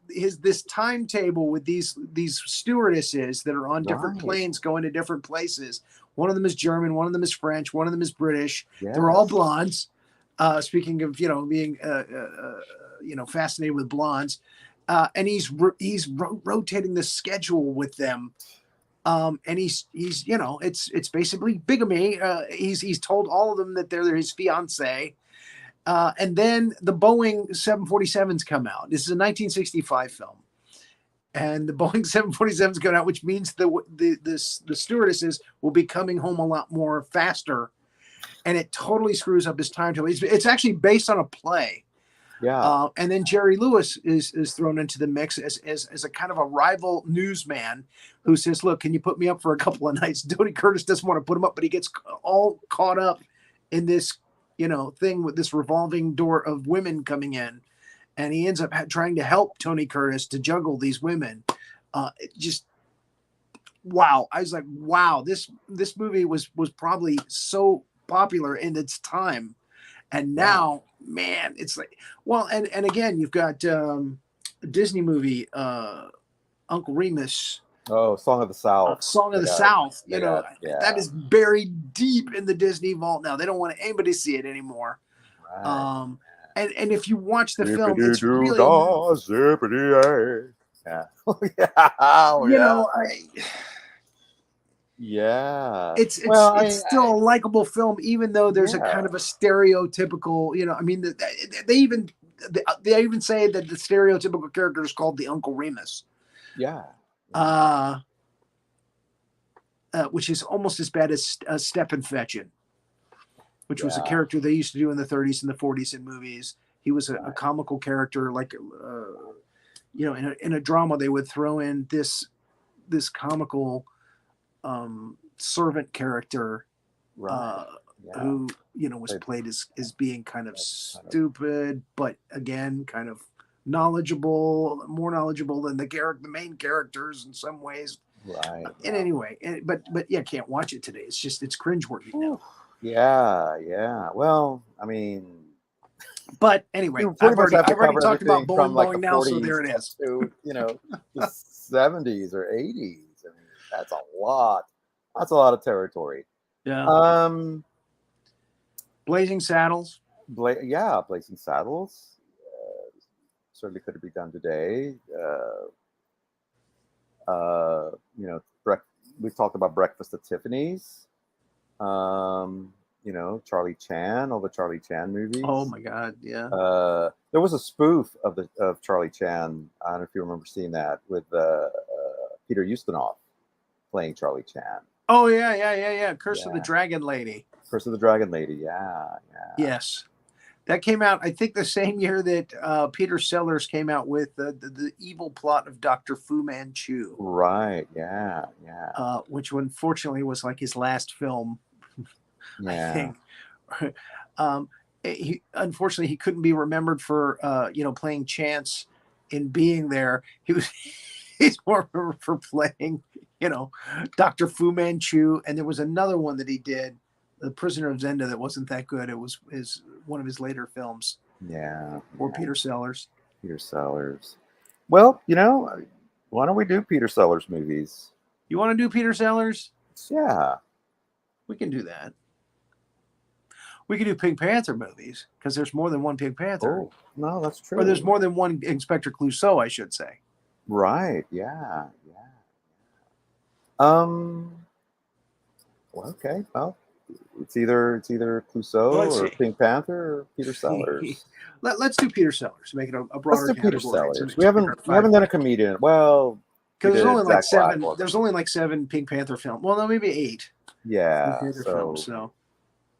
timetable with these stewardesses that are on different planes going to different places. One of them is German, one of them is French, one of them is British. Yes. They're all blondes. Speaking of being fascinated with blondes, and he's rotating the schedule with them. And he's it's basically bigamy. He's told all of them that they're his fiance. And then the Boeing 747s come out. This is a 1965 film, and the Boeing 747s come out, which means the stewardesses will be coming home a lot more faster, and it totally screws up his timetable. It's actually based on a play. Yeah. And then Jerry Lewis is thrown into the mix as a kind of a rival newsman who says, look, can you put me up for a couple of nights? Tony Curtis doesn't want to put him up, but he gets all caught up in this, thing with this revolving door of women coming in. And he ends up trying to help Tony Curtis to juggle these women. Wow. I was like, wow, this movie was probably so popular in its time. And now, man, it's like, well, and again, you've got a Disney movie, Uncle Remus. Oh, Song of the South. Song of the South. That is buried deep in the Disney vault now. They don't want anybody to see it anymore. Right. And if you watch the film, it's really... Yeah. It's still a likable film, even though there's a kind of a stereotypical, they even say that the stereotypical character is called the Uncle Remus. Yeah. Which is almost as bad as Steppenfetchen, which was a character they used to do in the 30s and the 40s in movies. He was a comical character, like in a drama they would throw in this comical servant character, Right. who was played as being kind of stupid, but again kind of knowledgeable, more knowledgeable than the main characters in some ways. Right. And anyway, but yeah, can't watch it today. It's cringeworthy now. Yeah. Well, I mean, but anyway, you pretty much have to I've already cover talked about everything from like bowling the now, 40s so there it is. to the 70s or 80s. I mean, that's a lot. That's a lot of territory. Yeah. Blazing Saddles. Blazing Saddles. Certainly could be done today. We've talked about Breakfast at Tiffany's. Charlie Chan, all the Charlie Chan movies. Oh my God, yeah. There was a spoof of Charlie Chan. I don't know if you remember seeing that with Peter Ustinov playing Charlie Chan. Oh yeah. Curse of the Dragon Lady. Curse of the Dragon Lady. Yeah. Yes, that came out, I think, the same year that Peter Sellers came out with the evil plot of Dr. Fu Manchu. Right. Yeah. Which unfortunately was like his last film. Yeah. I think. Unfortunately he couldn't be remembered for playing Chance in Being There. He's more remembered for playing Dr. Fu Manchu, and there was another one that he did, The Prisoner of Zenda, that wasn't that good. It was one of his later films. Yeah. Or Peter Sellers. Well, why don't we do Peter Sellers movies? You want to do Peter Sellers? Yeah. We can do that. We can do Pink Panther movies, because there's more than one Pink Panther. Oh, no, that's true. Or there's more than one Inspector Clouseau, I should say. Right. Yeah. Okay. Well, it's either Clouseau or Pink Panther or Peter Sellers. Let's do Peter Sellers. Make it a broader Let's do Peter category. Sellers. We haven't done a comedian. Well, because there's only like seven. There's only like 7 Pink Panther films. Well, no, maybe 8. Yeah. Pink Panther films. So.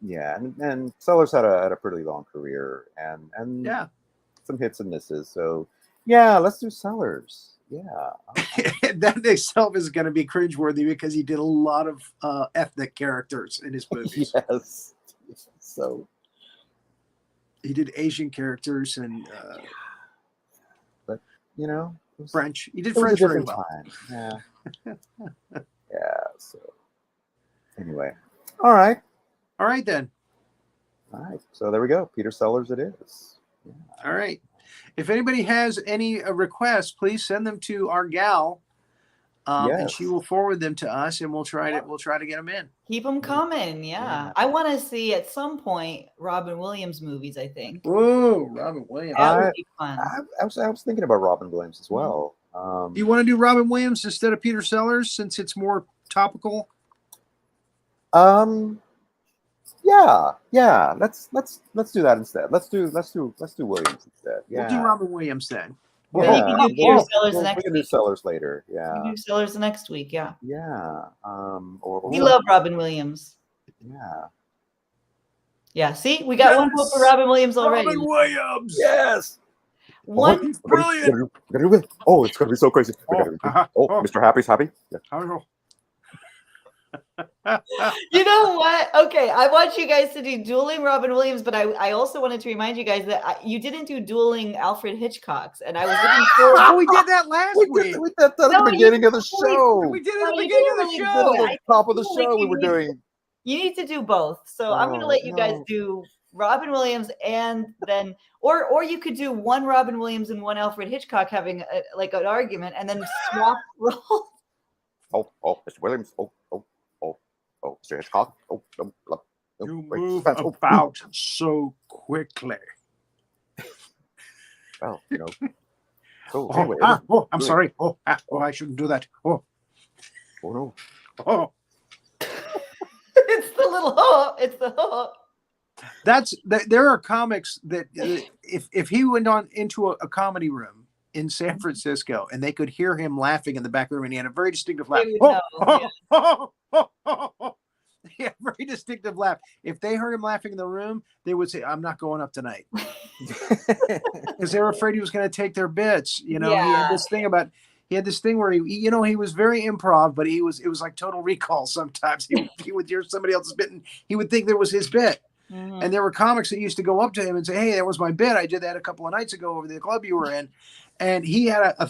Yeah, and Sellers had a pretty long career and some hits and misses. So yeah, let's do Sellers. Yeah. That itself is going to be cringeworthy because he did a lot of ethnic characters in his movies. Yes. So he did Asian characters and but French. He did French very well. Yeah. Yeah. So anyway. All right then. All right. So there we go. Peter Sellers it is. Yeah. All right. If anybody has any requests, please send them to our gal, and she will forward them to us, and we'll try to get them in. Keep them coming. Yeah. I want to see at some point Robin Williams movies, I think. Oh, Robin Williams. That would be fun. I was thinking about Robin Williams as well. Do you want to do Robin Williams instead of Peter Sellers since it's more topical? Yeah. Let's do that instead. Let's do Williams instead. Yeah. We'll do Robin Williams then. Yeah, you can do Peter Sellers next week. We can do Sellers later. Yeah. You can do Sellers next week. Yeah. Yeah. We love Robin Williams. Yeah. Yeah. See, we got one vote for Robin Williams already. Robin Williams. Yes. One. Brilliant. Oh, it's gonna be so crazy. Mr. Happy's happy. Yeah. You know what? Okay, I want you guys to do dueling Robin Williams, but I also wanted to remind you guys that you didn't do dueling Alfred Hitchcocks, and I was looking forward. Oh, we did that last week. We did that at the beginning of the show. We did it at the beginning of the show. At the top of the show, we were doing. You need to do both. So I'm going to let you guys do Robin Williams, and then, or you could do one Robin Williams and one Alfred Hitchcock having an argument, and then swap roles. Oh, Mr. Williams. Oh, Mr. Hitchcock. You move about so quickly. Well, anyway, I'm sorry. I shouldn't do that. Oh no. Oh. It's the little It's the there are comics that if he went on into a comedy room in San Francisco and they could hear him laughing in the back room and he had a very distinctive laugh. a very distinctive laugh. If they heard him laughing in the room, they would say, "I'm not going up tonight," because they were afraid he was going to take their bits. You know, he had this thing about. He had this thing where he was very improv, but it was like Total Recall. Sometimes he would hear somebody else's bit, and he would think that was his bit. Mhm. And there were comics that used to go up to him and say, "Hey, that was my bit. I did that a couple of nights ago over the club you were in." And he had a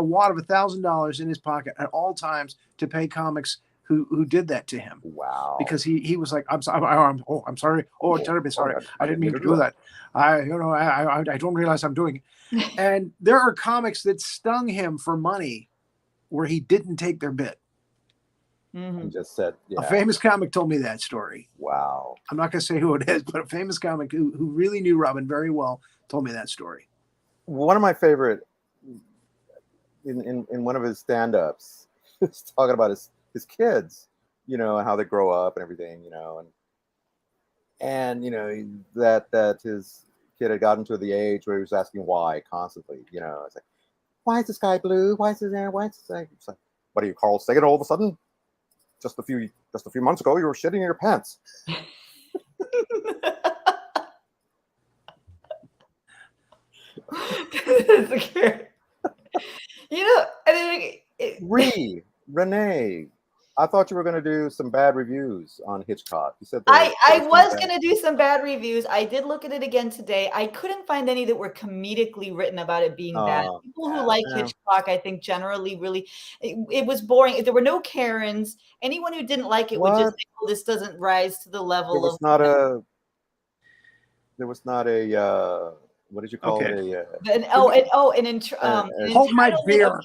wad of $1,000 in his pocket at all times to pay comics who did that to him. Wow. Because he was like, I'm sorry. I'm sorry. Oh, terribly sorry. I didn't mean to do that. I don't realize I'm doing it. And there are comics that stung him for money where he didn't take their bit. And just said, A famous comic told me that story. Wow. I'm not going to say who it is, but a famous comic who really knew Robin very well told me that story. One of my favorite in one of his stand-ups, he's talking about his kids, and how they grow up and everything, and that his kid had gotten to the age where he was asking why constantly, it's like, why is the sky blue? Why is it there? Why is it? It's like, what are you, Carl Sagan all of a sudden? Just a few months ago, you were shitting in your pants. Renee, I thought you were going to do some bad reviews on Hitchcock. You said I was going to do some bad reviews. I did look at it again today. I couldn't find any that were comedically written about it being bad. People who like Hitchcock, I think, generally really, it was boring. There were no Karens. Anyone who didn't like it would just say, "Oh, this doesn't rise to the level there was of." There was not a. What did you call it? Hold my beer.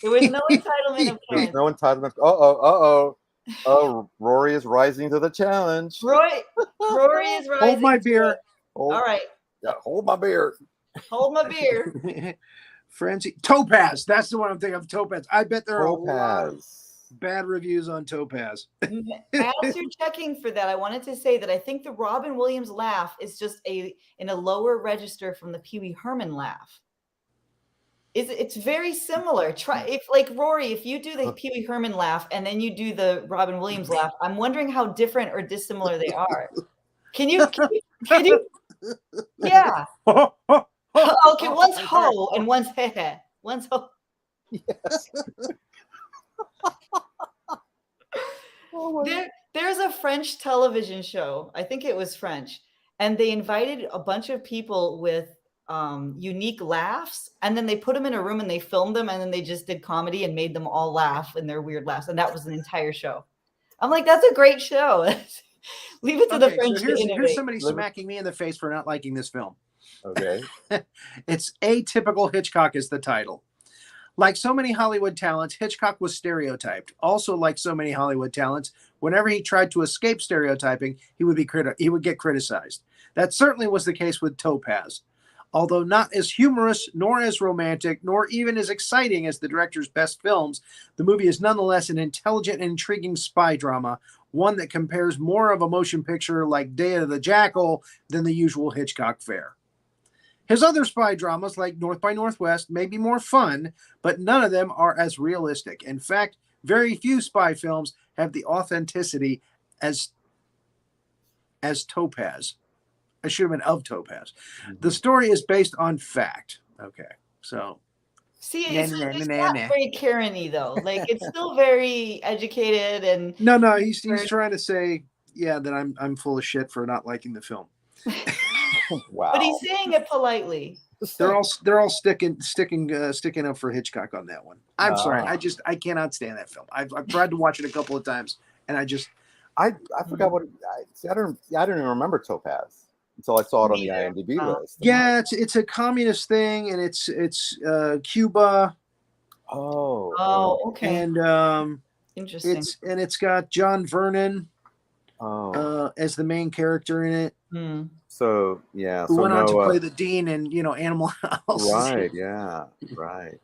There was no entitlement of Karen. There's no entitlement. Oh, Rory is rising to the challenge. Rory is rising. Hold my beer. All right. Yeah, hold my beer. Hold my beer. Frenzy. Topaz. That's the one I'm thinking of. Topaz. I bet there are a lot of bad reviews on Topaz. As you're checking for that, I wanted to say that I think the Robin Williams laugh is just in a lower register from the Pee Wee Herman laugh. It's very similar. Rory, if you do the Pee Wee Herman laugh and then you do the Robin Williams laugh, I'm wondering how different or dissimilar they are. Can you? Yeah. Okay, one's ho and one's he. One's ho. Yes. There's a French television show. I think it was French, and they invited a bunch of people with unique laughs, and then they put them in a room and they filmed them, and then they just did comedy and made them all laugh in their weird laughs, and that was an entire show. I'm like, that's a great show. Leave it to the French to innovate. Here's somebody smacking me in the face for not liking this film. Okay. It's Atypical Hitchcock is the title. Like so many Hollywood talents, Hitchcock was stereotyped. Also, like so many Hollywood talents, whenever he tried to escape stereotyping, he would get criticized. That certainly was the case with Topaz. Although not as humorous, nor as romantic, nor even as exciting as the director's best films, the movie is nonetheless an intelligent and intriguing spy drama, one that compares more of a motion picture like Day of the Jackal than the usual Hitchcock fare. His other spy dramas, like North by Northwest, may be more fun, but none of them are as realistic. In fact, very few spy films have the authenticity as Topaz. I should have been of Topaz. Mm-hmm. The story is based on fact. Okay, so. See, it's not very Karen-y, though. Like, it's still very educated and. No, he's trying to say, that I'm full of shit for not liking the film. Wow. But he's saying it politely. They're all sticking up for Hitchcock on that one. I'm sorry. I cannot stand that film. I've tried to watch it a couple of times, and I forgot what I don't even remember Topaz until I saw it on the IMDb list. Yeah, it's a communist thing, and it's Cuba. Oh, okay. And interesting. It's got John Vernon as the main character in it. Hmm. So yeah, who went on to play the Dean in Animal House. Right. Yeah. Right.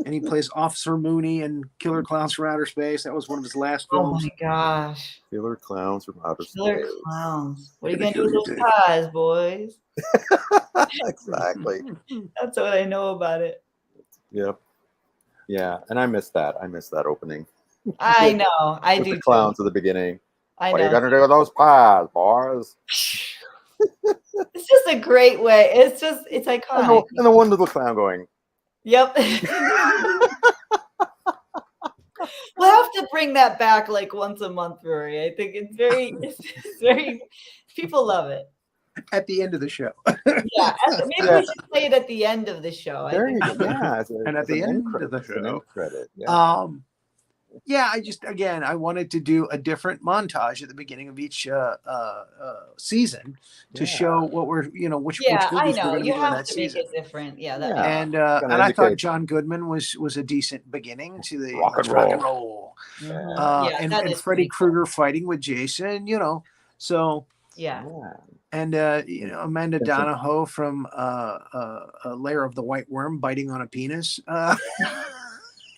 And he plays Officer Mooney in Killer Clowns from Outer Space. That was one of his last films. Oh my gosh! Killer Clowns from Outer Space. Killer Clowns. What are you gonna do with those ties, boys? Exactly. That's what I know about it. Yep. Yeah, and I missed that. I missed that opening. I know. I do. The clowns at the beginning. I What are you know. gonna do with those pies, boys? It's just a great way. It's And iconic. the one little clown going, Yep. We'll have to bring that back like once a month, Rory. I think it's very, people love it. At the end of the show. Yeah, maybe we should play it at the end of the show. I there think you go. Yeah, And at the end of the it's an show. end credit. Yeah. Yeah, I wanted to do a different montage at the beginning of each season to show what we're, which I movies we're know going to be you doing have that to make season. it different. Yeah, that Yeah. And Gonna I thought indicate- John Goodman was a decent beginning to the Rock and roll. Yeah, And that is Freddy pretty cool. Krueger fighting with Jason, so. Yeah. And Amanda Vincent. Donahoe from Lair of the White Worm biting on a penis.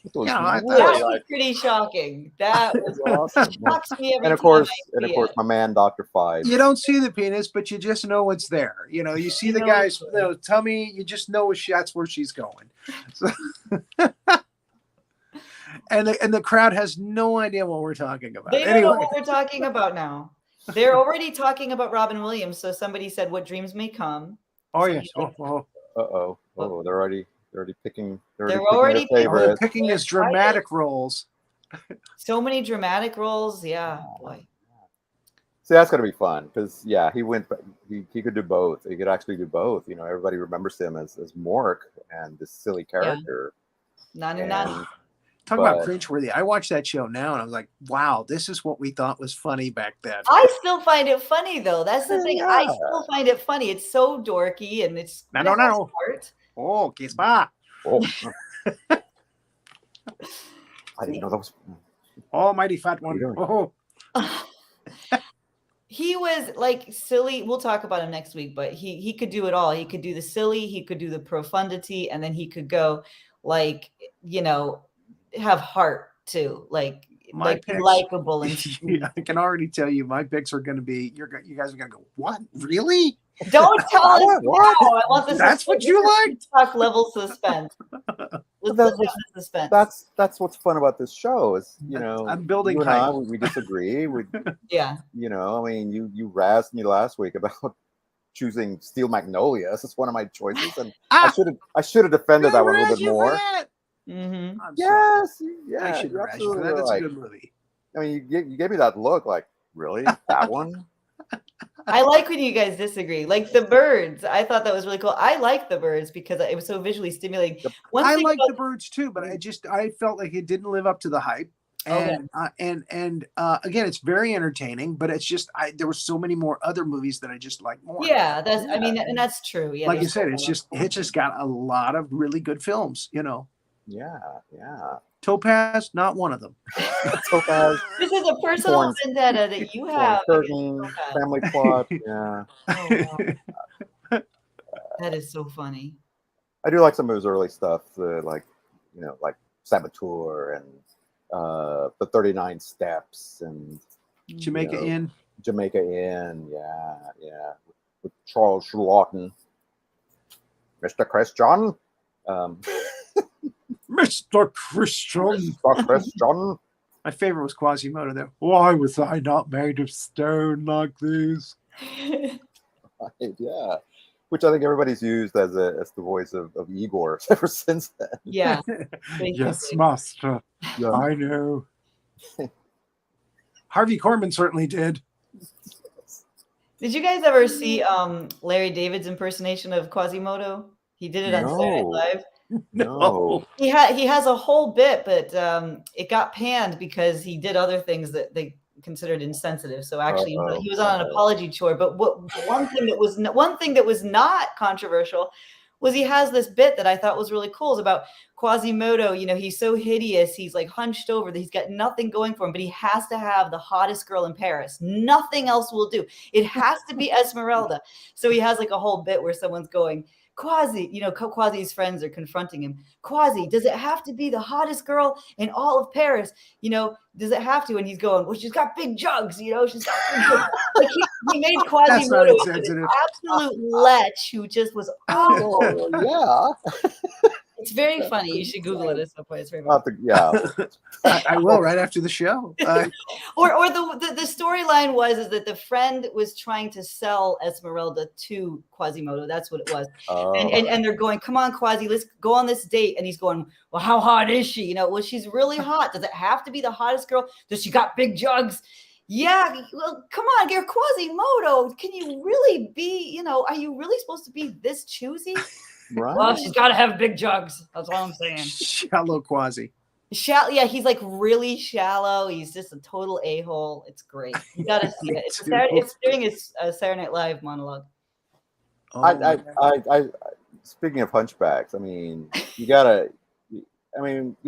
It was I That thought- was pretty shocking. That was awesome. shocks me every And of time course, I see it. my man, Dr. Five. You don't see the penis, but you just know it's there. You see You the know guy's it's there. tummy. You just know that's where she's going. So, and the crowd has no idea what we're talking about. They don't know what we're talking about now. They're already talking about Robin Williams. So somebody said, "What dreams may come." Oh yes. Oh. Oh, they're already picking. They're already their They're favorites. picking his dramatic roles. So many dramatic roles. Yeah, boy. See, that's gonna be fun because he could do both. He could actually do both. Everybody remembers him as Mork and this silly character. Nani. Talk about cringeworthy. I watched that show now and I was like, wow, this is what we thought was funny back then. I still find it funny though. That's the thing. Yeah. I still find it funny. It's so dorky and it's No. smart. Oh, kiss ba. Oh. I didn't know that was. Almighty fat one. Oh. He was like silly. We'll talk about him next week, but he could do it all. He could do the silly, he could do the profundity, and then he could go like, have heart too, like likable and I can already tell you my picks are going to be you guys are going to go, what, really? Don't tell us now. I want this. That's what you like? Talk level suspense. Let's That's put down the suspense. That's what's fun about this show is I'm building you and I, hype. we disagree. Yeah. I mean you razzed me last week about choosing Steel Magnolias. It's one of my choices, and I should have defended that one a little bit more. Mm-hmm. Yes, I should razz you for that. That's a good movie. I mean, you gave me that look like, really? That one? I like when you guys disagree. Like The Birds. I thought that was really cool. I like The Birds because it was so visually stimulating. I like The Birds too, but I felt like it didn't live up to the hype. And again, it's very entertaining, but it's just there were so many more other movies that I just like more. Yeah, and that's true. Yeah, like you said, Hitch has got a lot of really good films. Yeah. Topaz, not one of them. Topaz. This is a personal vendetta that you have. Curtain, family plot. Yeah. Oh, wow. That is so funny. I do like some of his early stuff, like Saboteur and the 39 Steps and Jamaica Inn. Yeah. With Charles Lawton, Mr. Christian. Mr. Christian. Mr. Christian. My favorite was Quasimodo there. Why was I not made of stone like this? Right, yeah. Which I think everybody's used as the voice of Igor ever since then. Yeah. Yes, master. Yeah. I know. Harvey Korman certainly did. Did you guys ever see Larry David's impersonation of Quasimodo? He did it on Saturday Night Live. No. He has a whole bit, but it got panned because he did other things that they considered insensitive. So actually, he was on an apology tour. But one thing that was not controversial was he has this bit that I thought was really cool. It's about Quasimodo. He's so hideous. He's like hunched over. He's got nothing going for him, but he has to have the hottest girl in Paris. Nothing else will do. It has to be Esmeralda. So he has like a whole bit where someone's going, Quasi, Quasi's friends are confronting him. Quasi, does it have to be the hottest girl in all of Paris? Does it have to? And he's going, well, she's got big jugs, she's got big jugs. Like he made Quasimodo an absolute lech who just was awful. Yeah. It's very funny. You should Google it at some point. It's very funny. Yeah. I will right after the show. Or the storyline was that the friend was trying to sell Esmeralda to Quasimodo. That's what it was. And they're going, come on, Quasi, let's go on this date. And he's going, well, how hot is she? You know, well, she's really hot. Does it have to be the hottest girl? Does she got big jugs? Yeah, well, come on, you're Quasimodo. Can you really be, you know, are you really supposed to be this choosy? Right. Well, she's got to have big jugs. That's all I'm saying. Shallow Quasi. Yeah, he's like really shallow. He's just a total a-hole. It's great. You got to see it. It's during his Saturday Night Live monologue. I speaking of hunchbacks, I mean, you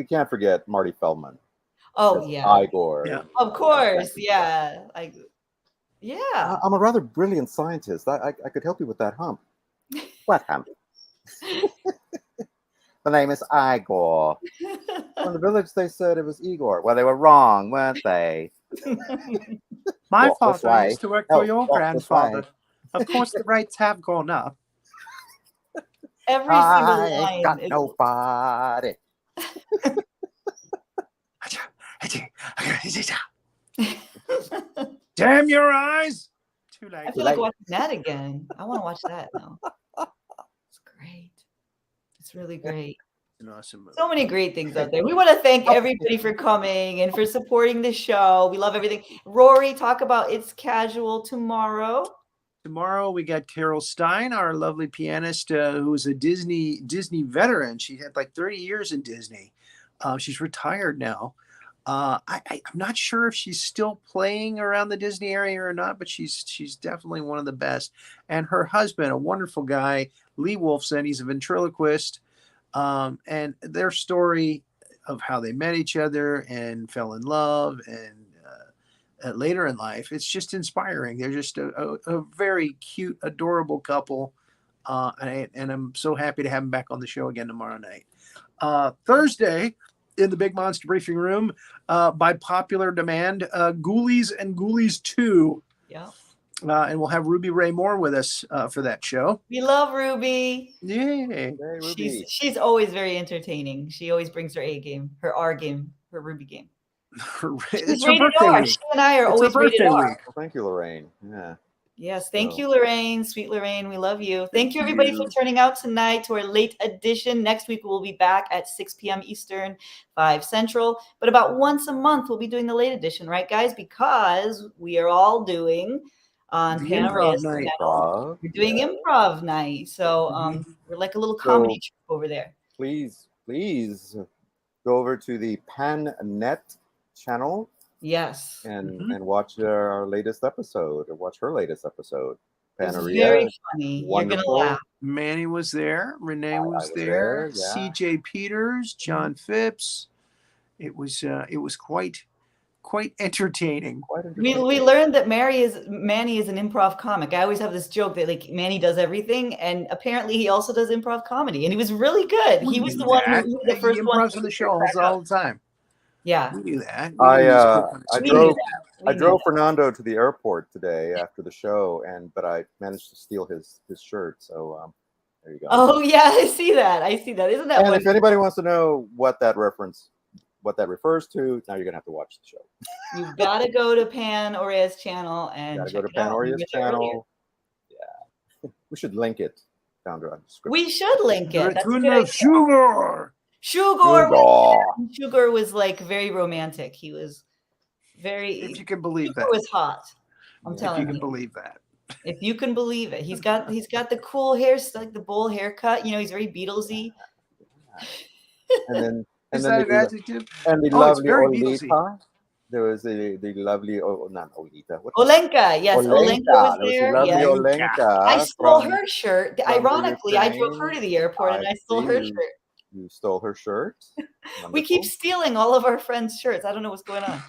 can't forget Marty Feldman. Oh yeah, Igor. Yeah. Of course, yeah. Yeah. I'm a rather brilliant scientist. I could help you with that hump. What hump? The name is Igor. From the village, they said it was Igor. Well, they were wrong, weren't they? My Walk this father way. used to work No, for your walk this grandfather. way. Of course, the rates have gone up. Every single I line. got nobody. Damn your eyes! Too I late. feel like watching that again. I want to watch that now. It's great. It's really great. An awesome movie. So many great things out there. We want to thank everybody for coming and for supporting the show. We love everything. Rory, talk about It's Casual tomorrow. Tomorrow we got Carol Stein, our lovely pianist, who is a Disney veteran. She had like 30 years in Disney. She's retired now. I'm not sure if she's still playing around the Disney area or not, but she's definitely one of the best. And her husband, a wonderful guy, Lee Wolfson, he's a ventriloquist. And their story of how they met each other and fell in love and later in life, it's just inspiring. They're just a very cute, adorable couple. And I'm so happy to have them back on the show again tomorrow night. Thursday, in the Big Monster Briefing Room, by popular demand, Ghoulies and Ghoulies 2. Yeah. And we'll have Ruby Ray Moore with us for that show. We love Ruby. Yay. Hey, Ruby. She's always very entertaining. She always brings her A game, her R game, her Ruby game. It's her rated birthday R. week. She and I are It's her always rated birthday R. week. Well, thank you, Lorraine. Yeah. Yes, thank So- you, Lorraine. Sweet Lorraine, we love you. Thank you, Thank everybody, you. for turning out tonight to our late edition. Next week, we'll be back at 6 p.m. Eastern, 5 Central. But about once a month, we'll be doing the late edition, right, guys? Because we are all doing on The Panorama's improv night. channel, we're doing improv night. So we're like a little comedy troupe over there. Please go over to the PanNet channel Yes. and watch our latest episode, or watch her latest episode. It's Panaria. very funny. You're Wonderful. going to laugh. Manny was there. Renee I was was there. there, yeah. CJ Peters, John Phipps. It was quite entertaining. Quite We entertaining. learned that Manny is an improv comic. I always have this joke that like Manny does everything, and apparently he also does improv comedy, and he was really good. He was the one who was the first one. Improvs on the show all the time. Yeah, We knew that. I drove Fernando to the airport today after the show, but I managed to steal his shirt. So there you go. Oh yeah, I see that. Isn't that And wonderful? if anybody wants to know what that refers to, now you're gonna have to watch the show. You've got to go to Pan Oria's channel and Gotta go to check it out. We Panoria's were there earlier. channel. Yeah, we should link it down to our description. We should link it. That's a good Return idea. of Sugar. Sugar was like very romantic. He was very. If you can believe Sugar that. was hot. I'm If telling you you. can believe that. If you can believe it, he's got the cool hair, like the bowl haircut. You know, he's very Beatlesy. And Is then that an adjective? and the Oh, it's lovely very Beatlesy. Olita. There was the lovely not Olita. What Olenka, yes, Olenka was There there. was the lovely Yes. Olenka. I stole from- her shirt. from Ironically, I drove Ukraine. her to the airport and I stole see her you. shirt. You stole her shirt. We keep Wonderful. stealing all of our friends' shirts. I don't know what's going on.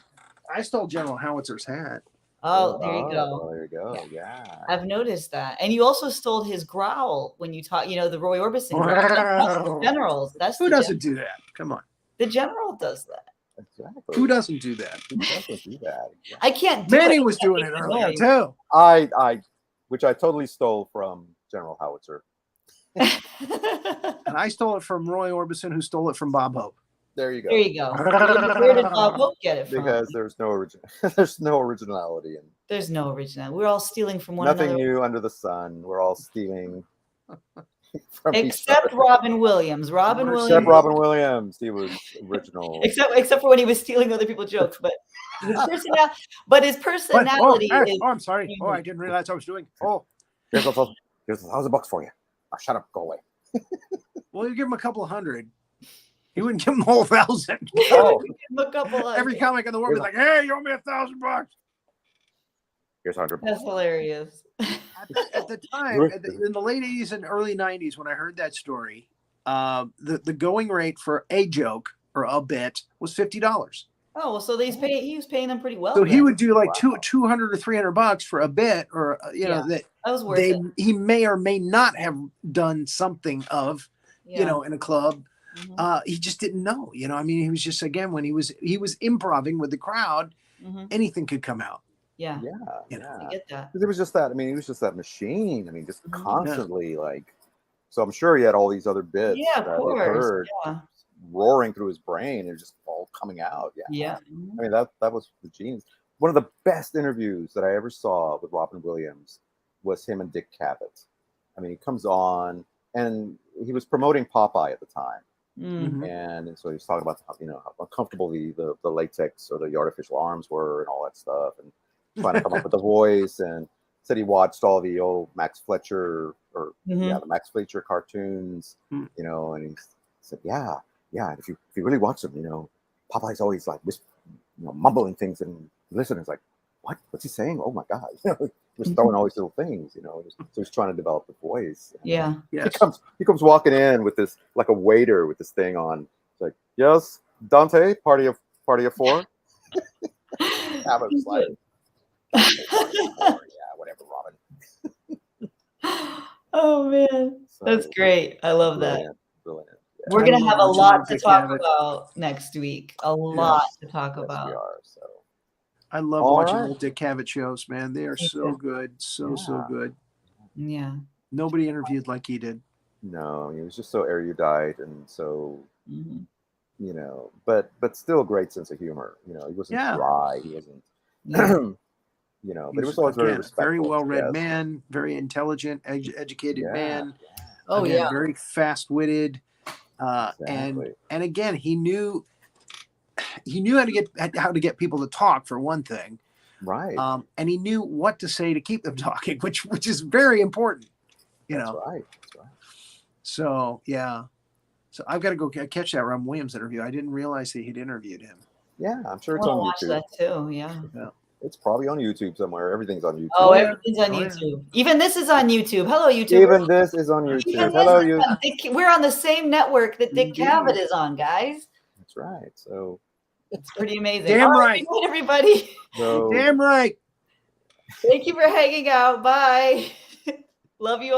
I stole General Howitzer's hat. Oh, there you go. Oh, there you go. Yeah. I've noticed that. And you also stole his growl when you taught, the Roy Orbison growl. That's the generals. That's Who the doesn't do that? Come on. The general does that. Exactly. Who doesn't do that? Who doesn't do that? Exactly. I can't do Manny it. was doing it It's earlier annoying. too. I which I totally stole from General Howitzer. And I stole it from Roy Orbison, who stole it from Bob Hope. There you go. There you go. Where did Bob Hope get it from? Because there's no there's no originality, and There's no originality. We're all stealing from one nothing another. new under the sun. We're all stealing from each Except other. Robin Williams. Robin Except Williams. Robin Williams. He was original. Except for when he was stealing other people's jokes, but his personality is. I'm sorry. Oh, I didn't realize I was doing. Oh, Here's $1,000 for you. Oh, shut up. Go away. well, you give him a couple of hundred. He wouldn't give him the whole 1,000. Oh, A couple of- Every comic in the world was like, "Hey, you owe me $1,000." here's 100. That's hilarious. At the time, in the late 80s and early 90s, when I heard that story, the going rate for a joke or a bit was $50. Oh, well, so he was paying them pretty well. So he then. would do like Wow. $200 or $300 for a bit, or that was worth it. he may or may not have done something of, Yeah. in a club. Mhm. He just didn't know. I mean, he was just, again, when he was improvising with the crowd, Mhm. anything could come out. Yeah. You know. I get that. Because it was just that. I mean, he was just that machine. I mean, just Mhm. constantly like. So I'm sure he had all these other bits Yeah, of that he course. heard Yeah. roaring through his brain and just all coming out. Yeah. Yeah. I mean, that was the genius. One of the best interviews that I ever saw with Robin Williams was him and Dick Cavett. I mean, he comes on, and he was promoting Popeye at the time. Mm. And so he was talking about how uncomfortable the latex or the artificial arms were and all that stuff, and trying to come up with the voice. And said he watched all the old Max Fletcher the Max Fletcher cartoons, and he said, yeah. If you really watch them, Popeye's always like mumbling things, and listeners like, what's he saying? Oh my God, just throwing all these little things, so he's trying to develop the voice. Yeah. Yes. He comes walking in with this, like a waiter with this thing on. It's like, yes, Dante, party of four. Cabot's like, yeah, whatever, Robin. Oh man, that's great. I love that. Brilliant. Yeah. We're gonna have a love lot to Dick talk Cavett. about next week. A lot to talk Yes, about. we are. So I love All watching right. old Dick Cavett shows, man. They are Me so too. good. So good. Yeah. Nobody interviewed like he did. no, he was just so erudite and so Mhm. but still a great sense of humor. He wasn't Yeah. dry. He wasn't. Yeah. But it was always very again, respectful. very well-read yes. man, very intelligent, educated Yeah, man. Oh Again, yeah. very fast-witted. Exactly. And again, he knew how to get people to talk, for one thing. Right. And he knew what to say to keep them talking, which is very important. That's right. So yeah. So I've got to go catch that Robin Williams interview. I didn't realize that he'd interviewed him. Yeah, I'm I sure it's want to on watch YouTube. that too. Yeah. It's probably on YouTube somewhere. Everything's on YouTube. Oh, yeah. everything's on Oh, yeah. YouTube. Even this is on YouTube. Hello, YouTube. Even this is on YouTube. Even Hello, this is you. on we're on the same network that Dick Indeed. Cavett is on, guys. That's right. So, It's pretty amazing. Damn All right. Good night, everybody. so Damn right. Thank you for hanging out. Bye. Love you all.